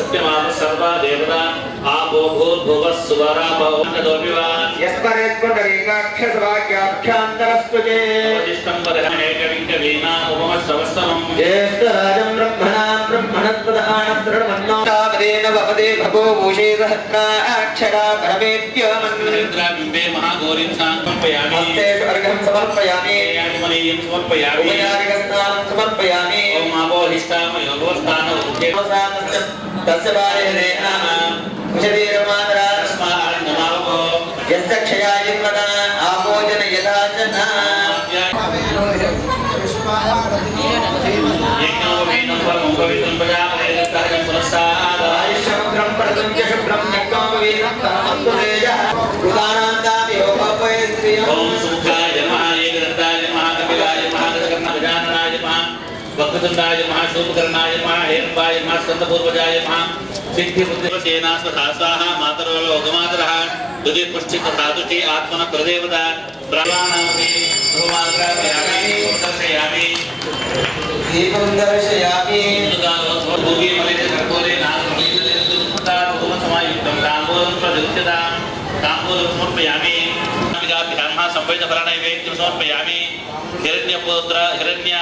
सत्यमाप सर्वा देवता आपो भूर्भुवः सुवरापो नदोपिवा यस्परेत्पुण्डरीकाक्षसवाक्याख्यान्तरस्तुते वसिष्ठं वदहमेकविङ्कवीना उपमस्तवस्तमं ज्येष्ठराजं ब्रह्मणत्वदानप्रमन्नो तावदेन वपदे भगो भूषे सहस्राक्षरा परमेत्योमन्निद्राबिम्बे महागौरीं समर्पयामि हस्तेषु अर्घं समर्पयामि याजमनीयं समर्पयामि उपयारिकस्नानं समर्पयामि ओम आपोहिष्ठामयोगोस्थानो तस्य बालेने कुशवीरमातरा तस्मान्नमावो यस्य क्षयायिन्वदा आपोजन यदा जना यज्ञोपवीनं परमं पवित्रं प्रजापतिर्तारं पुरस्तात् आयुष्यमुग्रं परदं च शुभ्रं यज्ञोपवीनं परमस्तु तेजः कृतानान्ताभियोपयस्त्रियम् ॐ सुमुखाय नमः एकदन्ताय नमः कपिलाय नमः गजकर्णगजाननाय नमः वक्रतुण्डाय नमः शूलकर्णाय नमः हेरम्बाय नमः स्कन्दपूर्वजाय नमः सिद्धिबुद्धिसेना स्वधासाः मातरो लोकमातरः तुदि पुष्टित धातुति आत्मन प्रदेवता प्राणानामि धूमाग्रामयामि दर्शयामि दीपं दर्शयामि भूमि मलिते कर्पूरे नाममीतलेन्दुमुक्ता धूमसमायुक्तं ताम्बूलं प्रदृश्यतां ताम्बूलं समर्पयामि विदाभ्यामः संवैतफलनैवेद्यं समर्पयामि हिरण्यपुत्र हिरण्य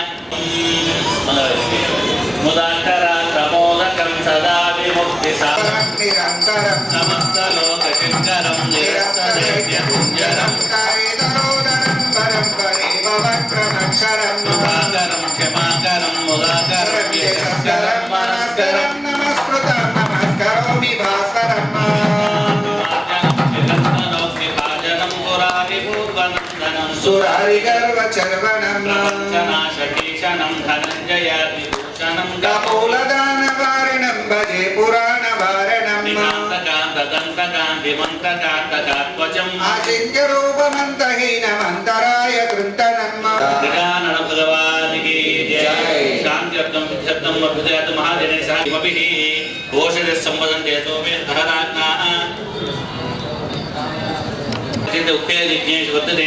मुदाकरमोदकं सदा विमुक्तिसारं समस्तलोकशङ्करं निरस्तदैत्यपुञ्जरं कारितरोदरं परं परिभवक्रमक्षरं मुदाकरं क्षमाकरं मुदाकरं यशस्करं मनस्करं नमस्कृतं नमस्करोमि भास्करं सुरारिगर्वचर्वणं नाशकेशनं धनञ्जयादिभूषणं कपोलदानवारणं भजे पुराणवारणं विमन्तकान्तकात्वचम् आचिन्त्यरूपमन्तहीनमन्तराय कृन्तनं भगवानिके जय शान्त्यर्थं सिद्ध्यर्थं वर्धयतु महाजनेशः किमपि घोषयः सम्वदन्ते सोमेर्धराज्ञाः उक्ते यज्ञेषु वर्तते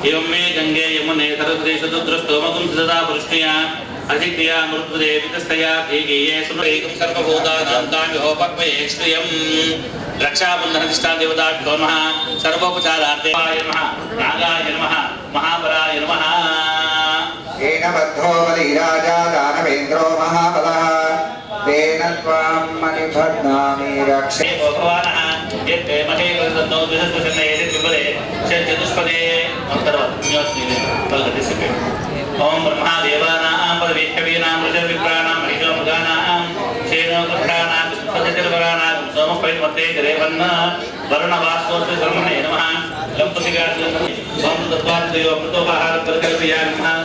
एवं मे गंगे यमुने सरस्वती शतद्रस्तोमकं सदा वृष्ण्या अधिक्रिया मृत्युदे वितस्तया भीगीये सुरेकं सर्वभूतानां तामिहोपक्वये श्रियं रक्षाबन्धननिष्ठा देवताभ्यो नमः सर्वोपचारार्थे नमः नागाय नमः महाबलाय नमः येन बद्धो बलिराजा दानवेन्द्रो महाबलः तेन त्वां मणिभद्नामि रक्षे भगवानः यत्ते महे कृतनो विहस्तसन्ने यदिबले चतुष्पदे अंतर्वत् न्योस्निले पलगतिसके ओम ब्रह्मा देवानां पदवीक्षवीनां ऋषविप्राणां महिषोमगानां सेनो कृष्णानां पदजलवराणां सोमपैर्मते जरेवन्न वरुणवासोऽस्ति धर्मणे नमः लंपसिगार्जनं ओम तत्वाद्देव अमृतोपहार प्रकल्पयामि नमः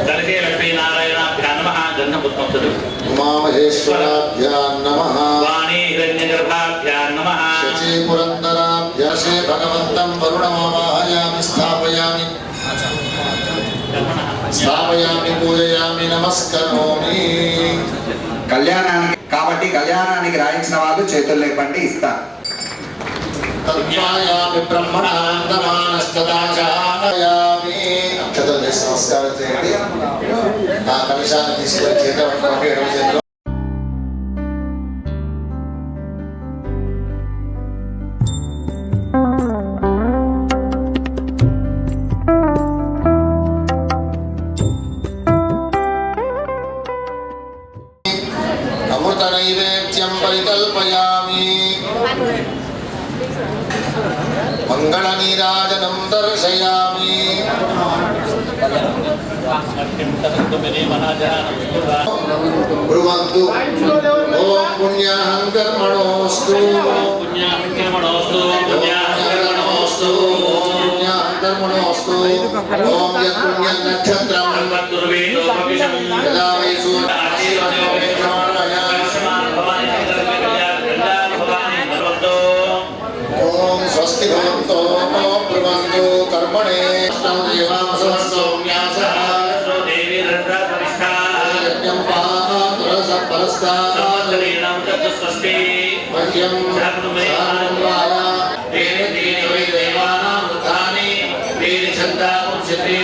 दर्शे लक्ष्मीनारायणाभ्यां नमः गन्धपुष्पं उमामहेश्वराभ्यां नमः वाणी हिरण्यगर्भाभ्यां नमः शचीपुरन्दराभ्यां श्री भगवन्तं वरुणमावाहयामि स्थापयामि पूजयामि नमस्करोमि కళ్యాణానికి రాయించిన వాళ్ళు చేతులు లేపండి ఇస్తా తత్వాయామి బ్రహ్మణాందమానస్తదాచాయామి అక్షతలు చేసి నమస్కారం చేయండి ఆ కలశాన్ని తీసుకొని చేత పట్టుకోండి ఎడమ చేతిలో अमृतनैवेद्यं परिकल्पयामि मंगलनीराजनं दर्शयामि ब्रुवन्तु ओम पुण्याहं कर्मणोऽस्तु ओम यत्पुण्यं नक्षत्रं यदा वै ओम स्वस्ति भवन्तो ब्रुवन्तु कर्मणे सौम्यासः देवी रत्नपरिष्ठा यज्ञं स्वस्ति मह्यं देवानां वृद्धानि वेद छन्दा उच्यते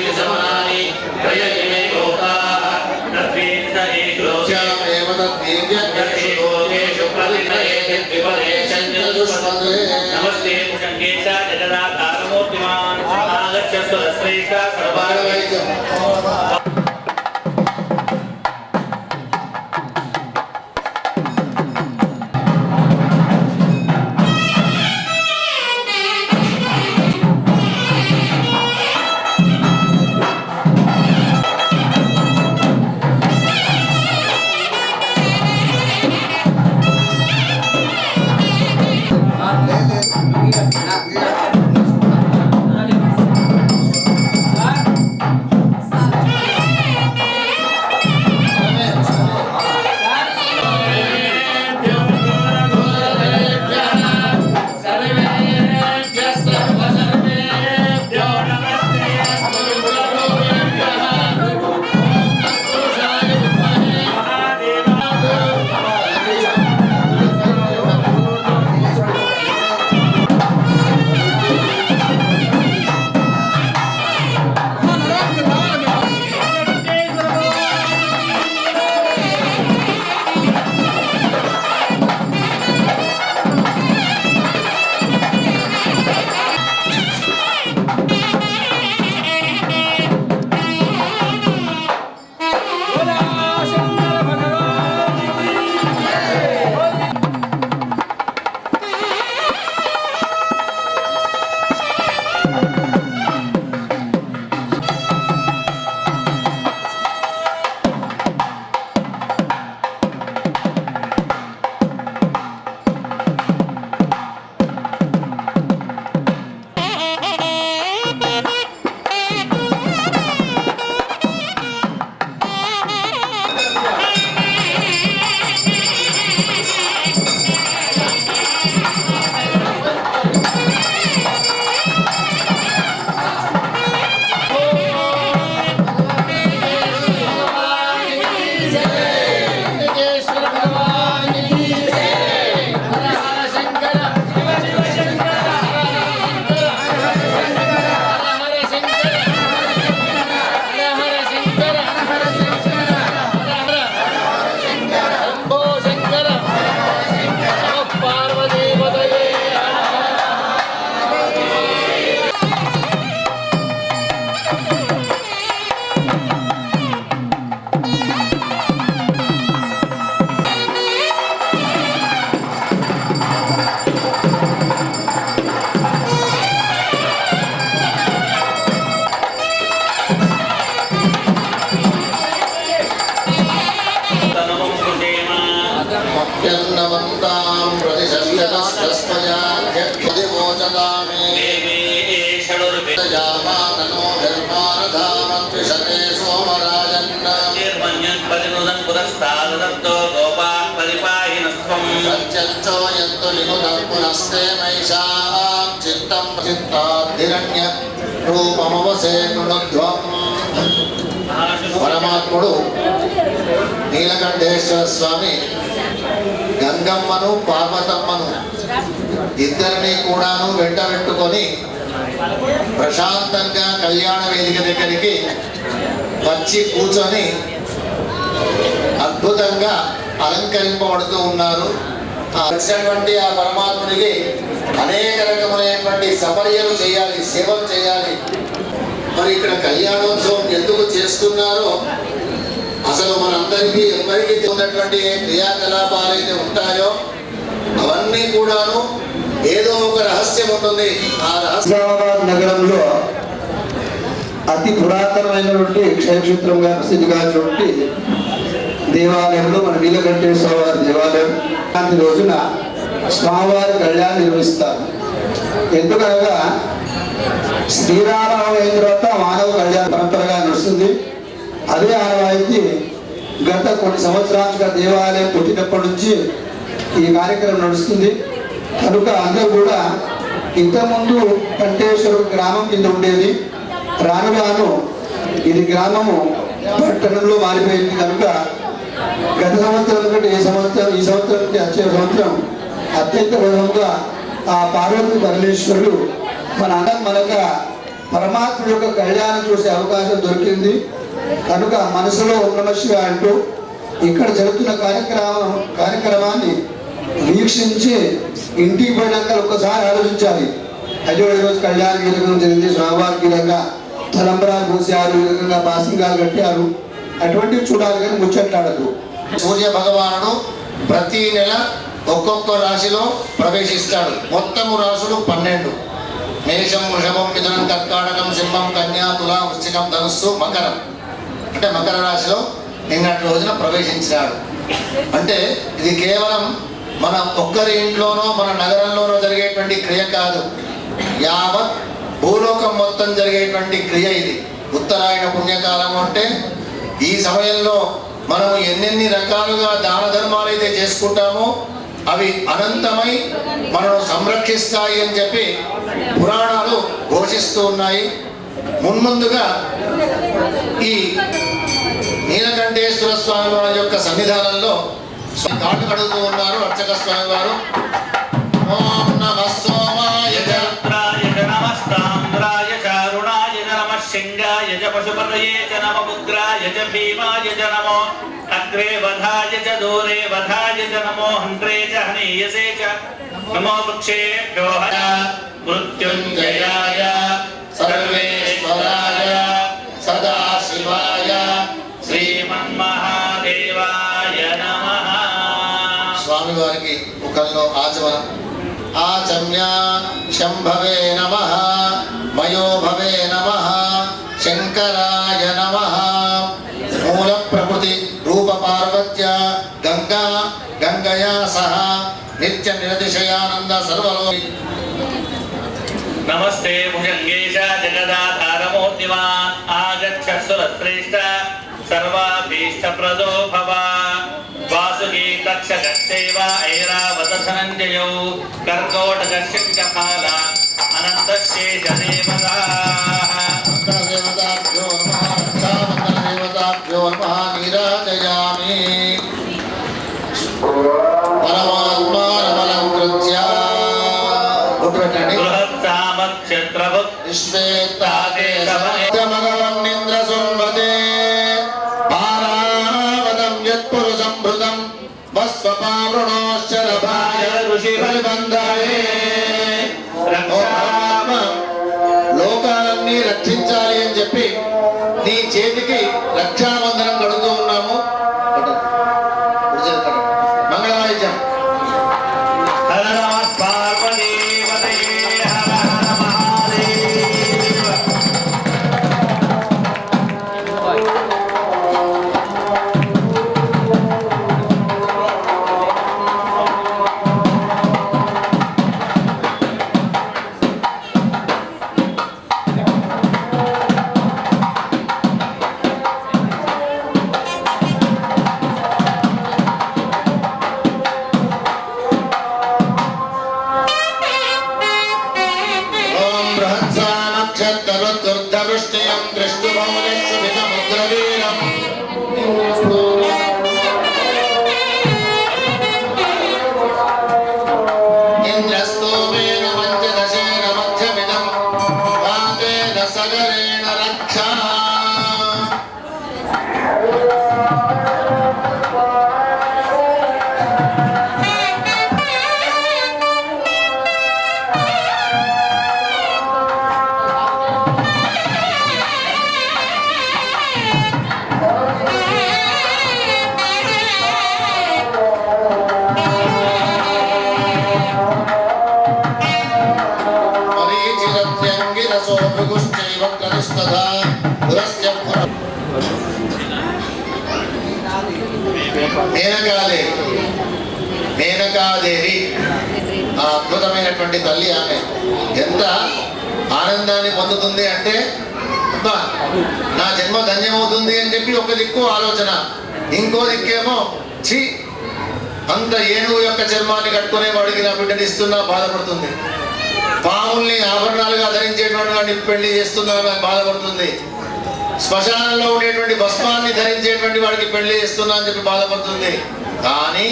यन्नवन्तां प्रतिशस्यतस्मयाध्यक्षदिवोचतामे जामाननो धर्मानधामत्विशते सोमराजन्न निर्मन्यन् परिनुदन् पुरस्तादत्तो गोपाः परिपाहिनस्त्वं सत्यञ्चो यन्तु निमुदं पुनस्ते मैषां चित्तं चित्ताद्धिरण्य रूपमवसे नृणध्वम् పరమాత్ముడు నీలకంఠేశ్వర స్వామి గంగమ్మను పార్వతమ్మను ఇద్దరిని కూడాను వెంట పెట్టుకొని ప్రశాంతంగా కళ్యాణ వేదిక దగ్గరికి వచ్చి కూర్చొని అద్భుతంగా అలంకరింపబడుతూ ఉన్నారు. వచ్చినటువంటి ఆ పరమాత్ముడికి అనేక రకమైనటువంటి సపర్యలు చేయాలి, సేవలు చేయాలి. మరి ఇక్కడ కళ్యాణోత్సవం ఎందుకు చేస్తున్నారో అసలు మనందరికీ ఎవరికి ఉన్నటువంటి క్రియాకలాపాలు అయితే ఉంటాయో అవన్నీ కూడాను ఏదో ఒక రహస్యం ఉంటుంది. ఆ రహస్యాబాద్ నగరంలో అతి పురాతనమైనటువంటి క్షేత్రంగా ప్రసిద్ధిగాంచినటువంటి దేవాలయంలో మన నీలకంఠేశ్వర వారి దేవాలయం అలాంటి రోజున స్వామివారి కళ్యాణం నిర్వహిస్తారు. ఎందుకనగా శ్రీరామనవమి అయిన తర్వాత మానవ కళ్యాణ పరంపరగా నడుస్తుంది. అదే ఆనవాయితీ గత కొన్ని సంవత్సరాలుగా దేవాలయం పుట్టినప్పటి నుంచి ఈ కార్యక్రమం నడుస్తుంది. కనుక అందరూ కూడా ఇంతకుముందు కంఠేశ్వరుడు గ్రామం కింద ఉండేది. రాను రాను ఇది గ్రామము పట్టణంలో మారిపోయింది. కనుక గత సంవత్సరం కంటే ఈ సంవత్సరం వచ్చే సంవత్సరం అత్యంత వైభవంగా ఆ పార్వతీ పరమేశ్వరుడు మన మనక పరమాత్ముడి యొక్క కళ్యాణం చూసే అవకాశం దొరికింది. కనుక మనసులో నమశివాయ అంటూ ఇక్కడ జరుగుతున్న కార్యక్రమాన్ని వీక్షించి ఇంటికి పోయినాక ఒక్కసారి ఆలోచించాలి. అయ్యో ఈరోజు కళ్యాణం ఈ రకంగా జరిగింది, స్వామివారికి ఈ రకంగా తలంబరాలు పూసారు, ఈ రకంగా బాసింగాలు కట్టారు, అటువంటివి చూడాలి కానీ ముచ్చట్లాడదు. సూర్య భగవానుడు ప్రతి నెల ఒక్కొక్క రాశిలో ప్రవేశిస్తాడు. మొత్తము రాశులు 12: మేషం, వృషభం, మిథునం, కర్కాటకం, సింహం, కన్యా, తుల, వృశ్చికం, ధనుస్సు, మకరం. అంటే మకర రాశిలో నిన్నటి రోజున ప్రవేశించాడు. అంటే ఇది కేవలం మన ఒక్కరి ఇంట్లోనో మన నగరంలోనో జరిగేటువంటి క్రియ కాదు, యావత్ భూలోకం మొత్తం జరిగేటువంటి క్రియ ఇది. ఉత్తరాయణ పుణ్యకాలం అంటే ఈ సమయంలో మనం ఎన్నెన్ని రకాలుగా దాన ధర్మాలు అయితే చేసుకుంటామో అవి అనంతమై మనను సంరక్షిస్తాయి అని చెప్పి పురాణాలు ఘోషిస్తూ ఉన్నాయి. మున్ముందుగా ఈ నీలకంఠేశ్వర స్వామి వారి యొక్క సన్నిధానంలో కాటు కడుగుతూ ఉన్నారు అర్చక స్వామి వారు. ఓం నమః సోమాయ నమస్తాంద్రాయ చారుణాయ నమః శంగాయ చ పశుపతయే చ నమః ఉగ్రాయ చ భీమాయ చ నమో అగ్రే వధాయ చ దూరే వధాయ చ నమో హంత్రే చ హనీయసే చ నమో వృక్షేభ్యో మృత్యుంజయాయ సర్వేశ్వరాయ సదాశివాయ శ్రీమన్మహాదేవాయ నమః. స్వామివారికి ముఖంలో ఆచమనం. ఆచమ్య శంభవే నమః, మయోభవే నమః, శంకరాయ నమః. మూల ప్రకృతి రూప పార్వత్య గంగా గంగయా సహ నిత్య నిరతిశయానంద సర్వలోకి. నమస్తే భుజంగేశ జగదాధారమూర్తిమాన్ ఆగచ్చ సురశ్రేష్ఠ సర్వాభీష్టప్రదో భవ. వాసుకి తక్షగస్సేవ ఐరావత ధనంజయౌ కర్కోటకశంఖఫాల అనంతశేషదేవతాః. దేవతాభ్యో నమః, రక్షాబంధనదేవతాభ్యో నమః. నీరాజయామి పరమాత్మానమలంకృత్య బృహత్సామక్షత్రభుక్ విశ్వేత్తాదేశమగవన్నింద్ర సున్వతే పారావతం యత్పురుషంభృతం వస్వపావృణోశ్చరభాయ ఋషిపరిబంధయే. లోకాలన్నీ రక్షించాలి అని చెప్పి నీ చేతికి రక్షాబంధనం కడుతూ ఉన్నాము. మంగళవాయిద్యం. హర నమః పార్వతీపతయే హర హర మహాదేవ. ఓం బృహత్సామక్షత్తరుద్దుర్ధవృష్టియం దృష్టుభౌలిసుమితముద్రవీరం. ఇంద్రస్తోమేన పంచదశేన మధ్యమిదం వాతేన సగరేణ రక్షా. మరీచిరత్యంగిరసో భృగుశ్చైవ కరుస్తథా పురస్య మేనకాదేవి ఆ అద్భుతమైనటువంటి తల్లి. ఆమె ఎంత ఆనందాన్ని పొందుతుంది అంటే అబ్బా నా జన్మ ధన్యమవుతుంది అని చెప్పి ఒక దిక్కు ఆలోచన, ఇంకో దిక్కేమో ఛీ అంత ఏనుగు యొక్క చర్మాన్ని కట్టుకునే వాడికి నా బిడ్డని ఇస్తున్నా బాధపడుతుంది. పాముల్ని ఆభరణాలుగా ధరించేటువంటి వాడిని పెళ్లి చేస్తున్నా బాధపడుతుంది. శ్మశానంలో ఉండేటువంటి భస్మాన్ని ధరించేటువంటి వాడికి పెళ్లి చేస్తున్నా అని చెప్పి బాధపడుతుంది. కానీ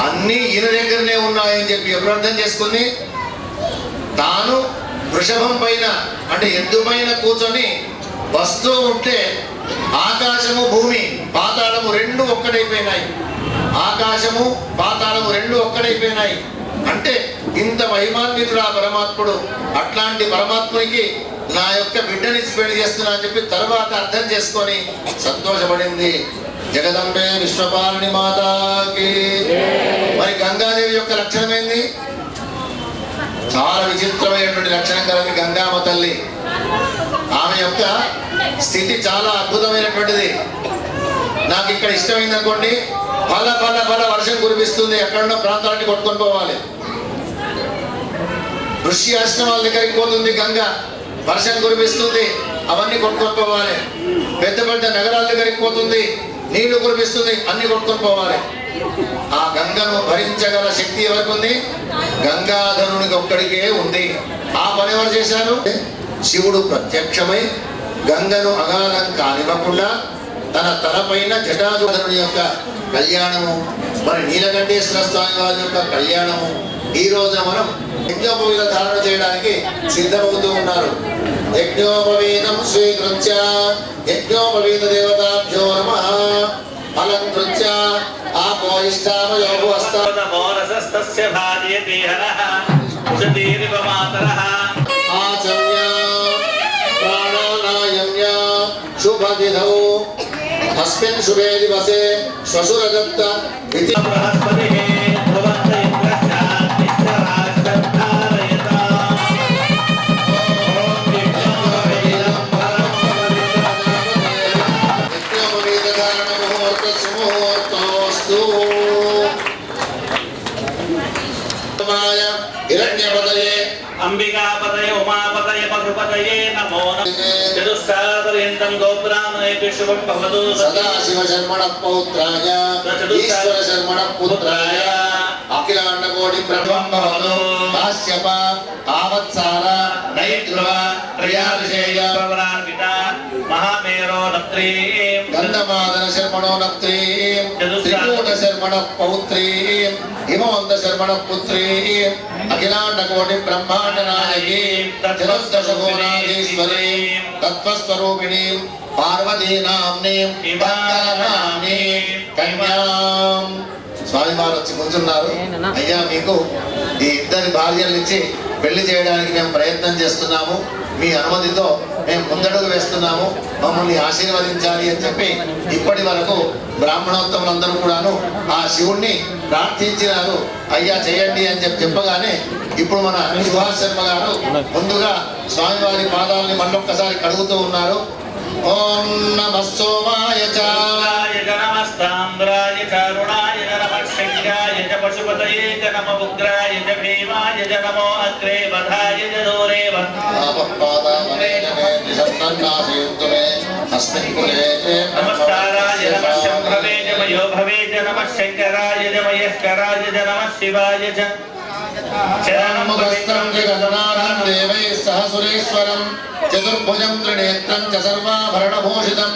అన్నీ ఈయన దగ్గరనే ఉన్నాయని చెప్పి ఎప్పుడు అర్థం చేసుకుంది? తాను వృషభం పైన అంటే ఎద్దు పైన కూర్చొని వస్తూ ఉంటే ఆకాశము భూమి పాతాళము రెండు ఒక్కడైపోయినాయి. ఆకాశము పాతాళము రెండు ఒక్కడైపోయినాయి. అంటే ఇంత మహిమాన్వితుడు ఆ పరమాత్ముడు. అట్లాంటి పరమాత్మునికి నా యొక్క బిడ్డనిచ్చి పెళ్లి చేస్తున్నా అని చెప్పి తర్వాత అర్థం చేసుకొని సంతోషపడింది. జగదంబే విశ్వపాలిని మాతాకి. మరి గంగాదేవి యొక్క లక్షణం ఏంది? చాలా విచిత్రమైనటువంటి లక్షణం కలది గంగామ తల్లి. ఆమె యొక్క స్థితి చాలా అద్భుతమైనటువంటిది. నాకు ఇక్కడ ఇష్టమైంది అనుకోండి, పల పల పల వర్షం కురిపిస్తుంది, ఎక్కడున్న ప్రాంతాలన్నీ కొట్టుకొని పోవాలి. ఋషి ఆశ్రమాల దగ్గరికి పోతుంది గంగ, వర్షం కురిపిస్తుంది, అవన్నీ కొట్టుకొని పోవాలి. పెద్ద పెద్ద నగరాల దగ్గరికి పోతుంది, నీళ్లు కురిపిస్తుంది, అన్ని కొట్టుకొని పోవాలి. ఆ గంగను భరించగల శక్తి ఎవరికి ఉంది? గంగాధరునికి ఒక్కడికే ఉంది. ఆ పని ఎవరు చేశారు? శివుడు ప్రత్యక్షమై గంగను అగాధం కానివ్వకుండా తన తలపైన జటాజుధరుని యొక్క కళ్యాణము, మరి నీలకంఠేశ్వర స్వామి వారి యొక్క కళ్యాణము ఈ రోజున మనం యజ్ఞోపవీత ధారణ చేయడానికి సిద్ధమవుతూ ఉన్నారు. యజ్ఞోపవీతం స్వీకృత్య యజ్ఞోపవీత దేవతాభ్యో నమః అలంకృత్య ఆపో ఇష్టామయోగో అస్తామోరసస్తస్య భార్యతే హరః సుధీర్వ మాతరః ఆచమ్య ప్రాణానాయమ్య శుభదిధౌ అస్మిన్ శుభే దివసే శ్వశురదత్త ఇతి బృహస్పతిః భవంత అంబికాపతయ ఉమాపతయ మధుపతయే నమో నమః. చతుస్సాగరపర్యంతం గోబ్రాహ్మణేభ్యః శుభం భవతు. సదాశివ శర్మణ పౌత్రాయ ఈశ్వర శర్మణ పుత్రాయ అఖిలాండ కోటి ప్రభవం భవతు. కాశ్యప ఆవత్సార నైద్రువ ప్రియాభిషేయ ప్రవరాన్విత మహామేరో నత్రీం గంధమాదన శర్మణో నత్రీం త్రికూట శర్మణ పౌత్రీం హిమవంత శర్మణ పుత్రీం అఖిలాండ కోటి బ్రహ్మాండ నాయకీం చతుర్దశ భువనాధీశ్వరీం తత్వస్వరూపిణీం పార్వతీనామ్నీం నామ్నీం కన్యాం. స్వామివారు వచ్చి కూర్చున్నారు. అయ్యా, మీకు ఈ ఇద్దరి భార్యలు ఇచ్చి పెళ్లి చేయడానికి మేము ప్రయత్నం చేస్తున్నాము, మీ అనుమతితో మేము ముందడుగు వేస్తున్నాము, మమ్మల్ని ఆశీర్వదించాలి అని చెప్పి ఇప్పటి వరకు బ్రాహ్మణోత్తములందరూ కూడాను ఆ శివుణ్ణి ప్రార్థించినారు. అయ్యా చేయండి అని చెప్పగానే ఇప్పుడు మన సుభాష్ శర్మ గారు ముందుగా స్వామివారి పాదాలని మళ్ళొక్కసారి కడుగుతూ ఉన్నారు. ఓం నమః సోమాయ చ నమస్తాంద్రాయ చరుణాయ నమః శంఖాయ చ పశుపతయే చ నమః ఉగ్రాయ చ భీమాయ చ నమో అగ్రే వధాయ చ దూరే నమస్కారాయ నమః శంభవే చ మయో భవే చ నమః శంకరాయ చ మహేశ్వరాయ చ నమః శివాయ చ చరణముఖస్థం జగన్నాథం దేవై సహసురేశ్వరం చతుర్భుజం త్రినేత్రం చ సర్వాభరణభూషితం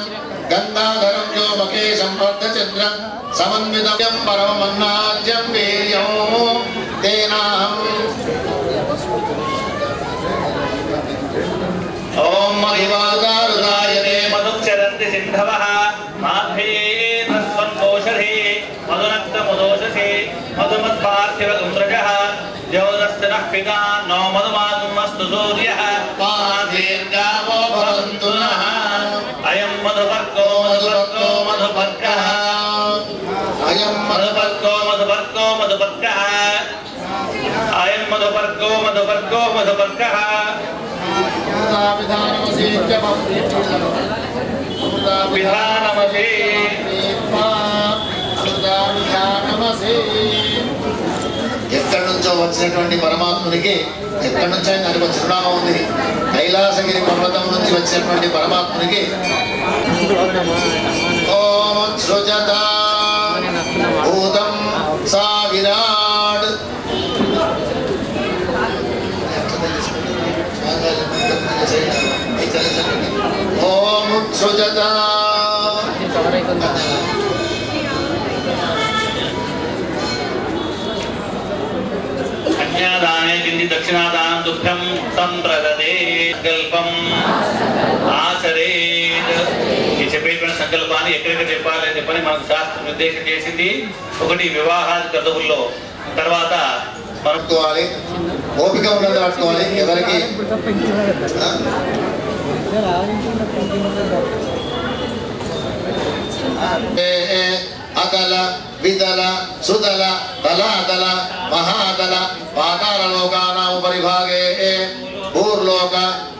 గంగాధరం వ్యోమకేశం బద్ధచంద్రం సమన్వితం పరమమన్నాజ్యం వీర్యం తేనాహం. ఓం మహిమాదారుదాయనే మధుక్షరంతి సింధవః మాధేనస్వన్కోషధే మధునక్తముదోషసే మధుమత్పార్థివ గుమ్రజః జ్యోతిస్తనః పితా నో మధుమాగమస్తు సూర్యః మాధీర్గావో భవంతు నః. అయం మధుపర్కో మధుపర్కో మధుపర్కః అయం మధుపర్కో మధుపర్కో మధుపర్కః అయం మధుపర్కో మధుపర్కో మధుపర్కః. విధానమసి ఎక్కడి నుంచో వచ్చినటువంటి పరమాత్మునికి ఎక్కడి నుంచో ఆయనకు చిరునామా ఉంది. కైలాసగిరి పర్వతం నుంచి వచ్చినటువంటి పరమాత్మునికి ఓం సృజత భూతం సా విరాట్. ఓం సృజత కన్యాదానే కింది దక్షిణాదానం దుఃఖం సంప్రదదే సంకల్పం ఆచరేత్. ఈ చెప్పేటువంటి సంకల్పాన్ని ఎక్కడెక్కడ చెప్పాలని చెప్పని మనకు శాస్త్రం నిర్దేశం చేసింది. ఒకటి వివాహాది క్రతువుల్లో, తర్వాత పట్టుకోవాలి, ఓపిక ఉన్నది పట్టుకోవాలి. ఎవరికి అదల విదల సుదల దళాదల మహాదల పాతాళ లోకానాం పరిభాగే భూర్లోక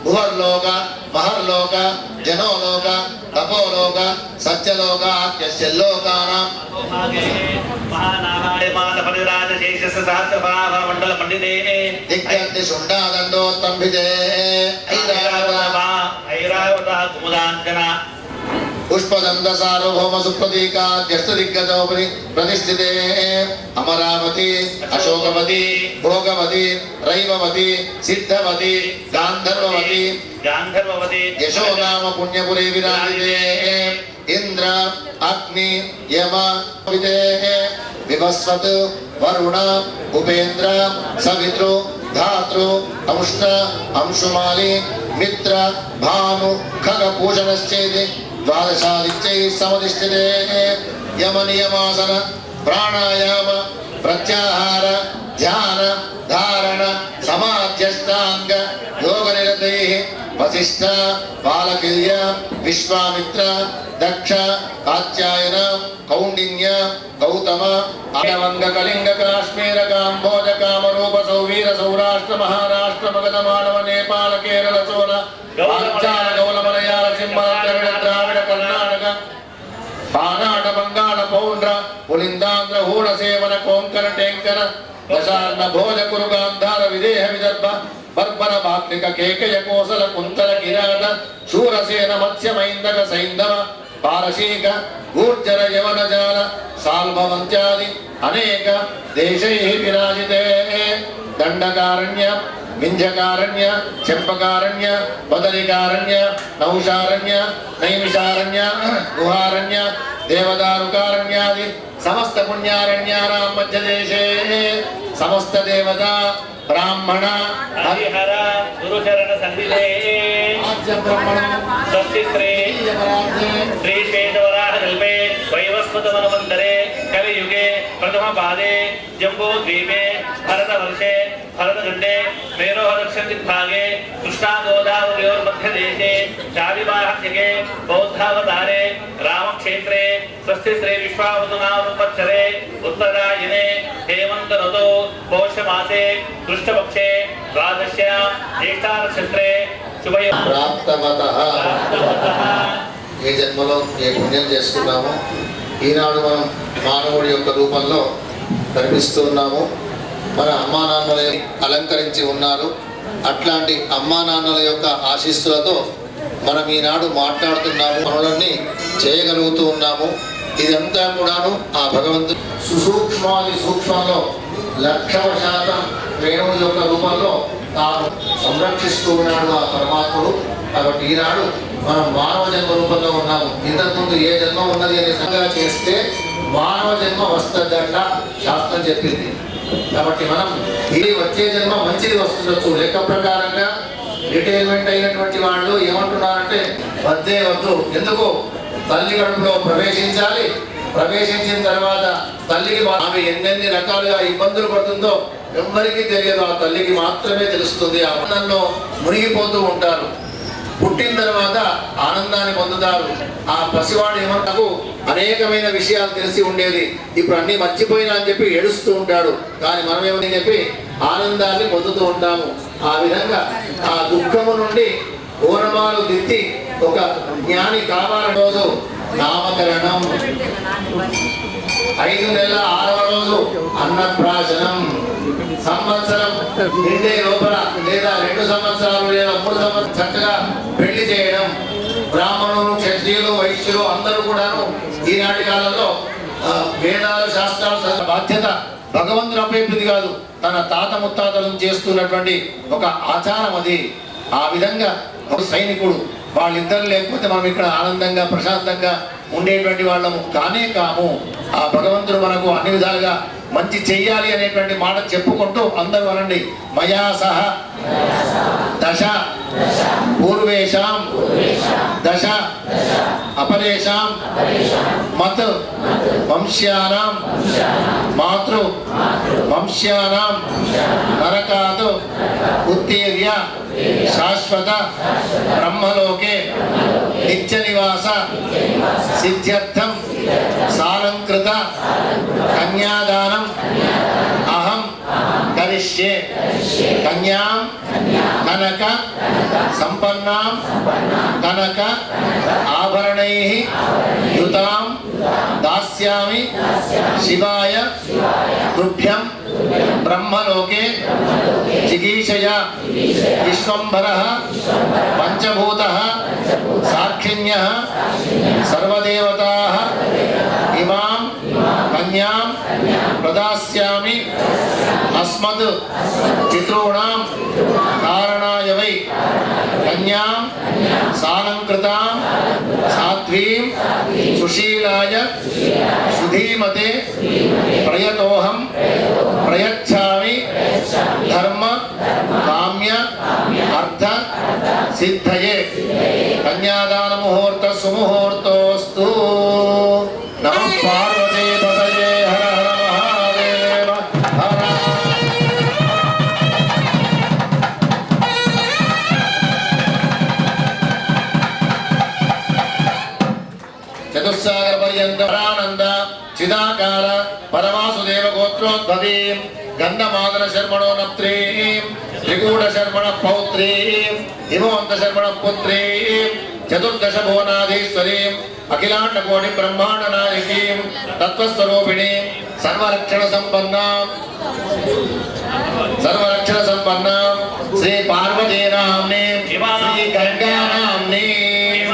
భువర్లోక మహర్లోక జనోలోక తపోలోక సత్యలోక లోకానాం దిగ్గంతి శుండాదండోత్తంభితే పుష్పదండ సార్వభౌమ సుప్రతీకా జ్యేష్ఠ దిగ్గజోపరి ప్రతిష్ఠితే అమరావతి అశోకవతి భోగవతి రైవవతి సిద్ధవతి గాంధర్వవతి యశోనామ పుణ్యపురే విరాజితే ఇంద్ర అగ్ని యమ విభస్వత్ వరుణ ఉపేంద్ర సవితృ ధాతృ అంష్ణ అంశుమాలి మిత్ర భాను ఖగ పూషణశ్చేది ద్వాదశాదిత్యై సమధిష్ఠితే యమ నియమాసన ప్రాణాయామ ప్రత్యాహార ధ్యాన ధారణ సమాధ్యష్టాంగ యోగ నిరతై వశిష్ఠ బాలకిల్య విశ్వామిత్ర దక్ష కాత్యాయన కౌండిన్య గౌతమ ఆడవంగ కళింగ కాశ్మీర కాంబోజ కామరూప సౌవీర సౌరాష్ట్ర మహారాష్ట్ర మగధ మానవ నేపాళ కేరళ చోళ పాంచాల గౌల మలయాళ సింహళ ద్రవిడ ద్రావిడ కర్ణాటక పానాట బంగాళ పౌండ్ర పులిందాంధ్ర హూణ సేవన కోంకణ టెంకన దశార్ణ భోజ కురు గాంధార విదేహ విదర్భ బర్బర భాగ్నిక కేకయ కోసల కుంతల కిరాట శూరసేన మత్స్య మైందక సైంధవ పారశీక గూర్జర యవన జాల సాల్భవంత్యాది అనేక దేశై విరాజితే దండకారణ్య వింధ్యకారణ్య చెంపకారణ్య బదరికారణ్య నౌషారణ్య నైమిషారణ్య గుహారణ్య దేవదారుకారణ్యాది సమస్త పుణ్యారణ్యానాం మధ్యదేశే సమస్త దేవత బ్రాహ్మణ హరిహర గురుచరణ సన్నిధే బ్రహ్మణ స్వస్తి శ్రీ శ్రీ శ్వేతవరాహ కల్పే వైవస్వత మన్వంతరే కలియుగే ప్రథమ పాదే జంబూ ద్వీపే భరతవర్షే భరతఖండే మేరోహ దక్షిణ దిగ్భాగే కృష్ణా గోదావర్యోర్మధ్యదేశే చావివాహ్యకే బౌద్ధావతారే రామక్షేత్రే స్వస్తి శ్రీ విశ్వావసునావృపచ్చరే ఉత్తరాయణే హేమంత ఋతౌ పౌష్యమాసే కృష్ణపక్షే ద్వాదశ్యాం జ్యేష్ఠా నక్షత్రే శుభయ ప్రాప్తవతః ఏ జన్మలో ఏ పుణ్యం చేసుకున్నామో ఈనాడు మనం మానవుడి యొక్క రూపంలో కనిపిస్తున్నాము. మన అమ్మా నాన్నలే అలంకరించి ఉన్నారు. అట్లాంటి అమ్మా నాన్నల యొక్క ఆశీస్సులతో మనం ఈనాడు మాట్లాడుతున్నాము, పనులన్నీ చేయగలుగుతూ ఉన్నాము. ఇదంతా కూడాను ఆ భగవంతుడు సుసూక్ష్మాది సూక్ష్మంలో 1,00,000% రేణువు యొక్క రూపంలో తాను సంరక్షిస్తూ ఉన్నాడు ఆ పరమాత్ముడు. కాబట్టి ఈనాడు మనం మానవ జన్మ రూపంలో ఉన్నాము. ఇంతకుముందు ఏ జన్మ ఉన్నది అనే సంగతి చేస్తే మానవ జన్మ వస్తుందంట శాస్త్రం చెప్పింది. కాబట్టి మనం ఇది వచ్చే జన్మ మంచిది వస్తుండొచ్చు. లెక్క ప్రకారంగా రిటైర్మెంట్ అయినటువంటి వాళ్ళు ఏమంటున్నారంటే వద్దే వద్దు, ఎందుకు తల్లి కడుపులో ప్రవేశించాలి, ప్రవేశించిన తర్వాత తల్లికి ఆమె ఎన్నెన్ని రకాలుగా ఇబ్బందులు పడుతుందో ఎవ్వరికీ తెలియదు, ఆ తల్లికి మాత్రమే తెలుస్తుంది. ఆ ఆనందంలో మునిగిపోతూ ఉంటారు. పుట్టిన తర్వాత ఆనందాన్ని పొందుతారు. ఆ పసివాడు ఏమన్నాకు అనేకమైన విషయాలు తెలిసి ఉండేది, ఇప్పుడు అన్ని మర్చిపోయినా అని చెప్పి ఏడుస్తూ ఉంటాడు. కానీ మనం ఏమని చెప్పి ఆనందాన్ని పొందుతూ ఉంటాము. ఆ విధంగా ఆ దుఃఖము నుండి ఓనమాలు దిద్ది ఒక జ్ఞాని కావాలని రోజు నామకరణం, 5 నెలల 6వ రోజు అన్నప్రాశనం, సంవత్సరం నిండే లోపల లేదా 2 సంవత్సరాలు లేదా 3 సంవత్సరాలు చక్కగా పెళ్లి చేయడం. బ్రాహ్మణులు క్షత్రియులు వైశ్యులు అందరూ కూడాను ఈనాటి కాలంలో వేదాలు శాస్త్రాలు బాధ్యత భగవంతుడు అప్పేపింది కాదు, తన తాత ముత్తాతలను చేస్తున్నటువంటి ఒక ఆచారం అది. ఆ విధంగా ఒక సైనికుడు, వాళ్ళిద్దరు లేకపోతే మనం ఇక్కడ ఆనందంగా ప్రశాంతంగా ఉండేటువంటి వాళ్ళము కానే కాము. ఆ భగవంతుడు మనకు అన్ని విధాలుగా మంచి చెయ్యాలి అనేటువంటి మాట చెప్పుకుంటూ అందరూ అనండి, మయా సహ దశ పూర్వేషాం దశ అపరేషాం మత్ వంశ్యానాం మాతృ వంశ్యానాం నరకాత్ ఉత్తీర్య శాశ్వత బ్రహ్మలోకే నిత్య నివాస సిద్ధ్యర్థం సాలంకృత కన్యాదానం అహం కరిష్యే. కన్యాం కనక సంపన్నాం కనక ఆభరణైః యుతాం దాస్యామి శివాయ తుభ్యం బ్రహ్మలోకే జిగీషయా. విశ్వంభరః పంచభూతః సాక్షిణ్యః సర్వదేవతాః ఇమాం కన్యాం ప్రదాస్యామి అస్మద్ పితॄణాం కారణాయ వై. కన్యాం సాలంకృతాం సాధ్వీం సుశీలాయ సుధీమతే ప్రయతోహం ప్రయచ్ఛామి ధర్మ కామ్య అర్థ సిద్ధయే. కన్యాదాన ముహూర్త సుముహూర్తోస్తు. నమః పార్వతీ పతయే. హర హర మహాదేవ హర. చతుస్సాగర పర్యంతరానంద చిదాకార పరమాసుదేవ గోత్రోద్భవీం గంధమాదన శర్మణోనప్త్రీం త్రికూట శర్మణ పౌత్రీం హిమవంత శర్మణ పుత్రీం చతుర్దశ భువనాధీశ్వరీం అఖిలాండ కోటి బ్రహ్మాండ నాయకీం తత్వస్వరూపిణీం సర్వరక్షణ సంపన్నాం శ్రీ పార్వతీ నామ్నీం శ్రీ గంగా నామ్నీం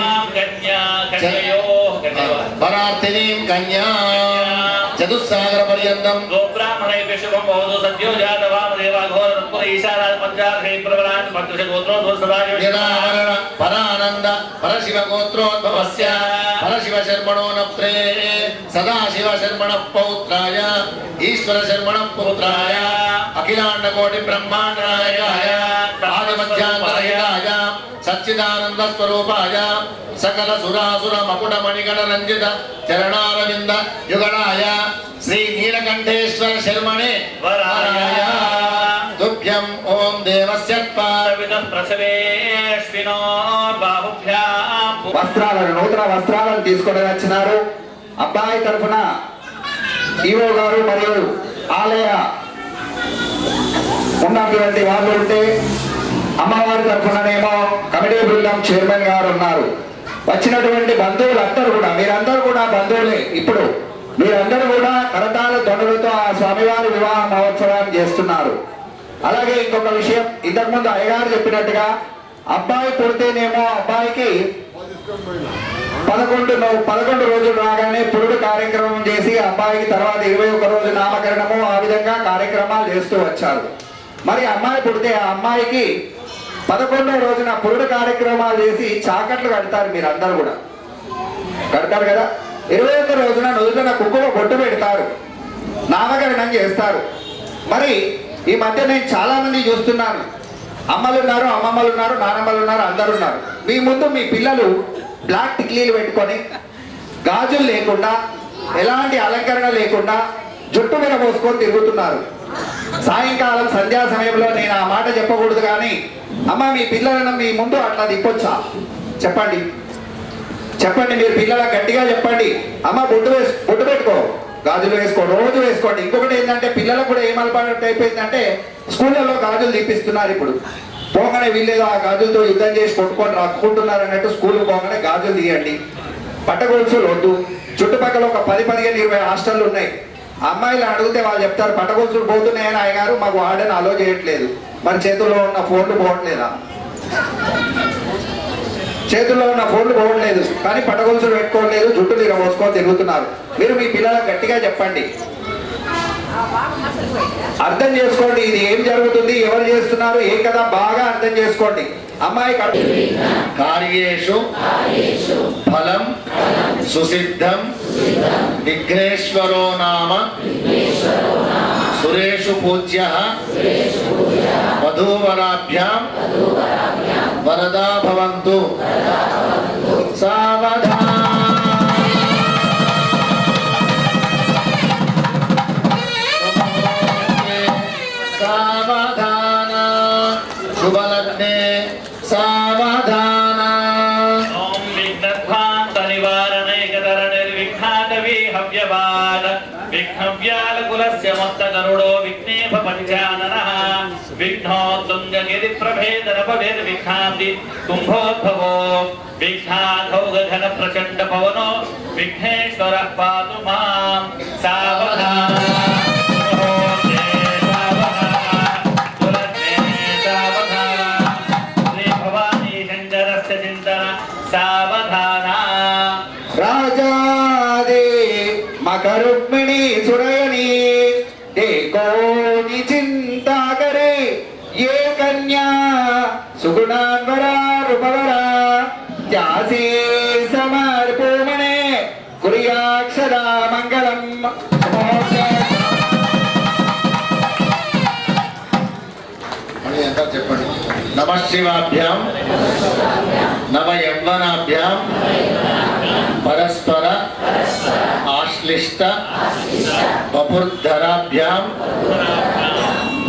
పరార్థినీం కన్యా చతుస్సాగర పర్యంతం గోబ్రాహ్మణైభ్య శుభం భవతు. సద్యో జాత వామదేవ ఘోర తత్పుర ఈశానాథ పంచార్హై ప్రవరాన్ పంచదశ గోత్రోద్భవ సదాశివ పరానంద పరశివ గోత్రోద్భవస్య పరశివ శర్మణో నప్త్రే సదాశివ శర్మణ పౌత్రాయ ఈశ్వర శర్మణ పుత్రాయ అఖిలాండ కోటి బ్రహ్మాండ నాయకాయ ఆదిమధ్యాంతరహితాయ సచ్చిదానంద స్వరూపాయ సకల సురాసుర మకుట మణిగణ రంజిత చరణారవింద యుగళాయ శ్రీ నీలకంఠేశ్వర శర్మణే వరాయ తుభ్యం ఓం దేవస్య వస్త్రాలను నూతన వస్త్రాలను తీసుకొని వచ్చినారు. అబ్బాయి తరఫున ఈవో గారు మరియు ఆలయ ఉన్నటువంటి వాళ్ళు ఉంటే, అమ్మవారి తరఫుననేమో కమిటీ బృందం చైర్మన్ గారు ఉన్నారు. వచ్చినటువంటి బంధువులు అందరూ కూడా, మీరందరూ కూడా బంధువులే. ఇప్పుడు మీరందరూ కూడా కరతాళ ధ్వనులతో ఆ స్వామివారి వివాహ మహోత్సవాన్ని చేస్తున్నారు. అలాగే ఇంకొక విషయం, ఇంతకుముందు అయ్యగారు చెప్పినట్టుగా అబ్బాయి పుడితేనేమో అబ్బాయికి 11 రోజులు రాగానే పురుడు కార్యక్రమం చేసి అబ్బాయికి తర్వాత 21 రోజు నామకరణము, ఆ విధంగా కార్యక్రమాలు చేస్తూ వచ్చారు. మరి అమ్మాయి పుడితే ఆ అమ్మాయికి 11వ రోజున పురుడు కార్యక్రమాలు చేసి చాకట్లు కడతారు. మీరు అందరూ కూడా కడతారు కదా. 21 రోజున నుదుటిన కుంకుమ బొట్టు పెడతారు, నామకరణం చేస్తారు. మరి ఈ మధ్య నేను చాలా మంది చూస్తున్నాను, అమ్మలు ఉన్నారు, అమ్మమ్మలు ఉన్నారు, నానమ్మలు ఉన్నారు, అందరు ఉన్నారు. మీ ముందు మీ పిల్లలు బ్లాక్ టిక్లీలు పెట్టుకొని, గాజులు లేకుండా, ఎలాంటి అలంకరణ లేకుండా జుట్టు మీద పోసుకొని తిరుగుతున్నారు. సాయంకాలం సంధ్యా సమయంలో నేను ఆ మాట చెప్పకూడదు, కానీ అమ్మ మీ పిల్లలను మీ ముందు అట్లా తిప్పొచ్చా? చెప్పండి చెప్పండి, మీరు పిల్లల గట్టిగా చెప్పండి. అమ్మ బొట్టు పెట్టుకో, గాజులు వేసుకో, రోజు వేసుకోండి. ఇంకొకటి ఏంటంటే పిల్లలకు కూడా ఏం అలవాటు అయిపోయిందంటే స్కూళ్ళలో గాజులు తీపిస్తున్నారు. ఇప్పుడు పోగానే వీళ్ళేదో ఆ గాజులతో యుద్ధం చేసి కొట్టుకొని రాక్కుంటున్నారు అన్నట్టు స్కూల్ పోగానే గాజులు తీయండి. పట్టగొలుసులు వద్దు. చుట్టుపక్కల ఒక 10, 15, 20 హాస్టళ్ళు ఉన్నాయి. అమ్మాయిలు అడిగితే వాళ్ళు చెప్తారు పట్టగొలుసులు పోతున్నాయని అయ్యగారు మాకు వాడని అలో చేయట్లేదు. మరి చేతుల్లో ఉన్న ఫోన్లు పోవట్లేదా? చేతుల్లో ఉన్న ఫోన్లు పోవట్లేదు, కానీ పట్టగొలుసులు పెట్టుకోవట్లేదు, జుట్టులు ఇక మోసుకొని తిరుగుతున్నారు. మీరు మీ పిల్లలకు గట్టిగా చెప్పండి, అర్థం చేసుకోండి ఇది ఏం జరుగుతుంది, ఎవరు చేస్తున్నారు, ఏం కదా బాగా అర్థం చేసుకోండి. అమ్మాయి కార్యేషు ఫలం సుసిద్ధం విఘ్నేశ్వరో నామ సురేషు పూజ్య వధూవరాభ్యాం వరదా భవంతు. సావధాన సావధాన శుభలగ్నే సావధాన ఓం విఘ్నధ్వాంత నివారణైకతర నిర్విఘ్నాటవీ హవ్యవాద విఘ్నవ్యాలకులస్య మత్తగరుడో విఘ్నేభ పంచాననః విఘ్నోత్తుంగగిరి ప్రభేదనపవేర్విఘ్నాబ్ది కుంభోద్భవో విఘ్నాధౌగఘన ప్రచండ పవనో విఘ్నేశ్వరః పాతు మాం సావధాన राजादे मकरुक्मिणी सुरयनी देखो चिंता करे ये कन्या सुगुणान्वरा रूपवरा त्यासे समर्पोमणे कुर्याक्षरा मंगलम చెప్పండి నమ శివాభ్యాం నమ యవ్వనాభ్యాం పరస్పర ఆశ్లిష్ట వపుర్ధరాభ్యాం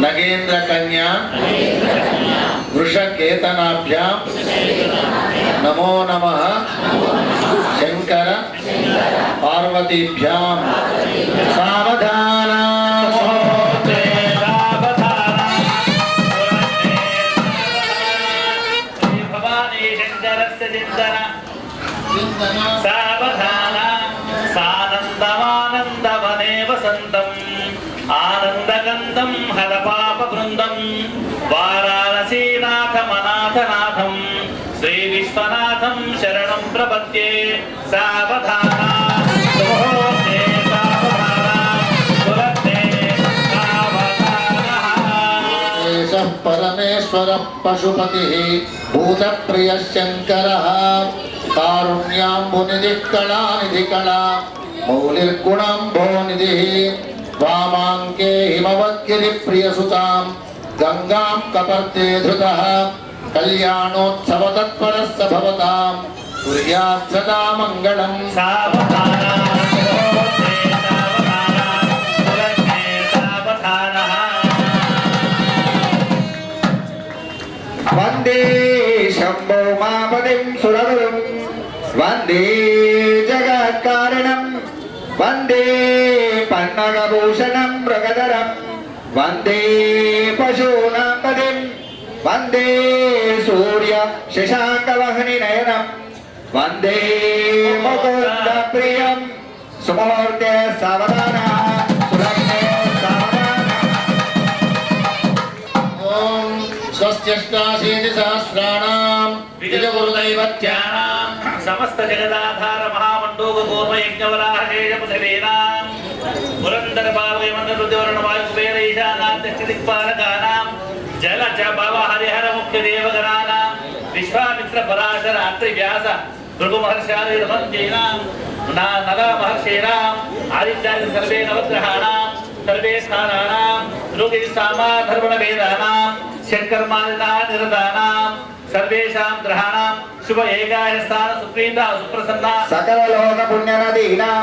నగేంద్ర కన్యా వృషకేతనాభ్యాం నమో నమః శంకర పార్వతీభ్యాం సావధాన సావధాన సానందమానందవనే వసంతం ఆనందగంధం హరపాప బృందం వారాణసీనాథమనాథనాథం శ్రీ విశ్వనాథం శరణం ప్రపద్యే సావధాన సుముహూర్తే సావధాన సులగ్నే సావధానః ఏషః పరమేశ్వరః పశుపతిః భూతప్రియः శంకరः కారుణ్యాంబునిధిః కళానిధికళా మౌలిర్గుణాంభోనిధిः వామాంకే హిమవద్గిరిప్రియసుతాం గంగాం కపర్తే ధృతः కళ్యాణోత్సవతత్పరస్య భవతాం కుర్యాత్ సదా మంగళం సావధాన సుముహూర్తే సావధాన సులగ్నే సావధానః वंदे शंभो मापतिं सुरगुरुं वंदे जगत्कारणं वंदे पन्नगभूषणं मृगधरं वंदे पशूनां पतिं वंदे सूर्य शशाङ्कवह्नि नयनं वंदे मुकुन्द प्रियं सुमुहूर्ते सावधानः सुलग्ने सावधानः ఓం స్వస్త్యష్టాశీతి సహస్రాణం విజయగురుదైవత్యానాం సమస్త జగదాధార మహామండోగ కూర్మ యజ్ఞవరాహేయ పృథివీనాం పురందర పావయ మండలుద్యవరణ వాయు కుబేర ఈశానాద్యక్ష దిక్పాలకానాం జల చ భవ హరిహర ముఖ్య దేవగణానాం విశ్వామిత్ర పరాశర అత్రి వ్యాస భృగు మహర్షాది రమంజీనాం నల మహర్షీనాం ఆదిత్యాది సర్వే నవగ్రహాణాం సర్వే స్థానానాం ఋగి సామాధర్వణ వేదానాం శంకర్మాదినా నిరదానాం సర్వేషాం గ్రహాణాం శుభ ఏకాయ స్థాన సుప్రీత సుప్రసన్న सकल लोक पुण्य नदीनां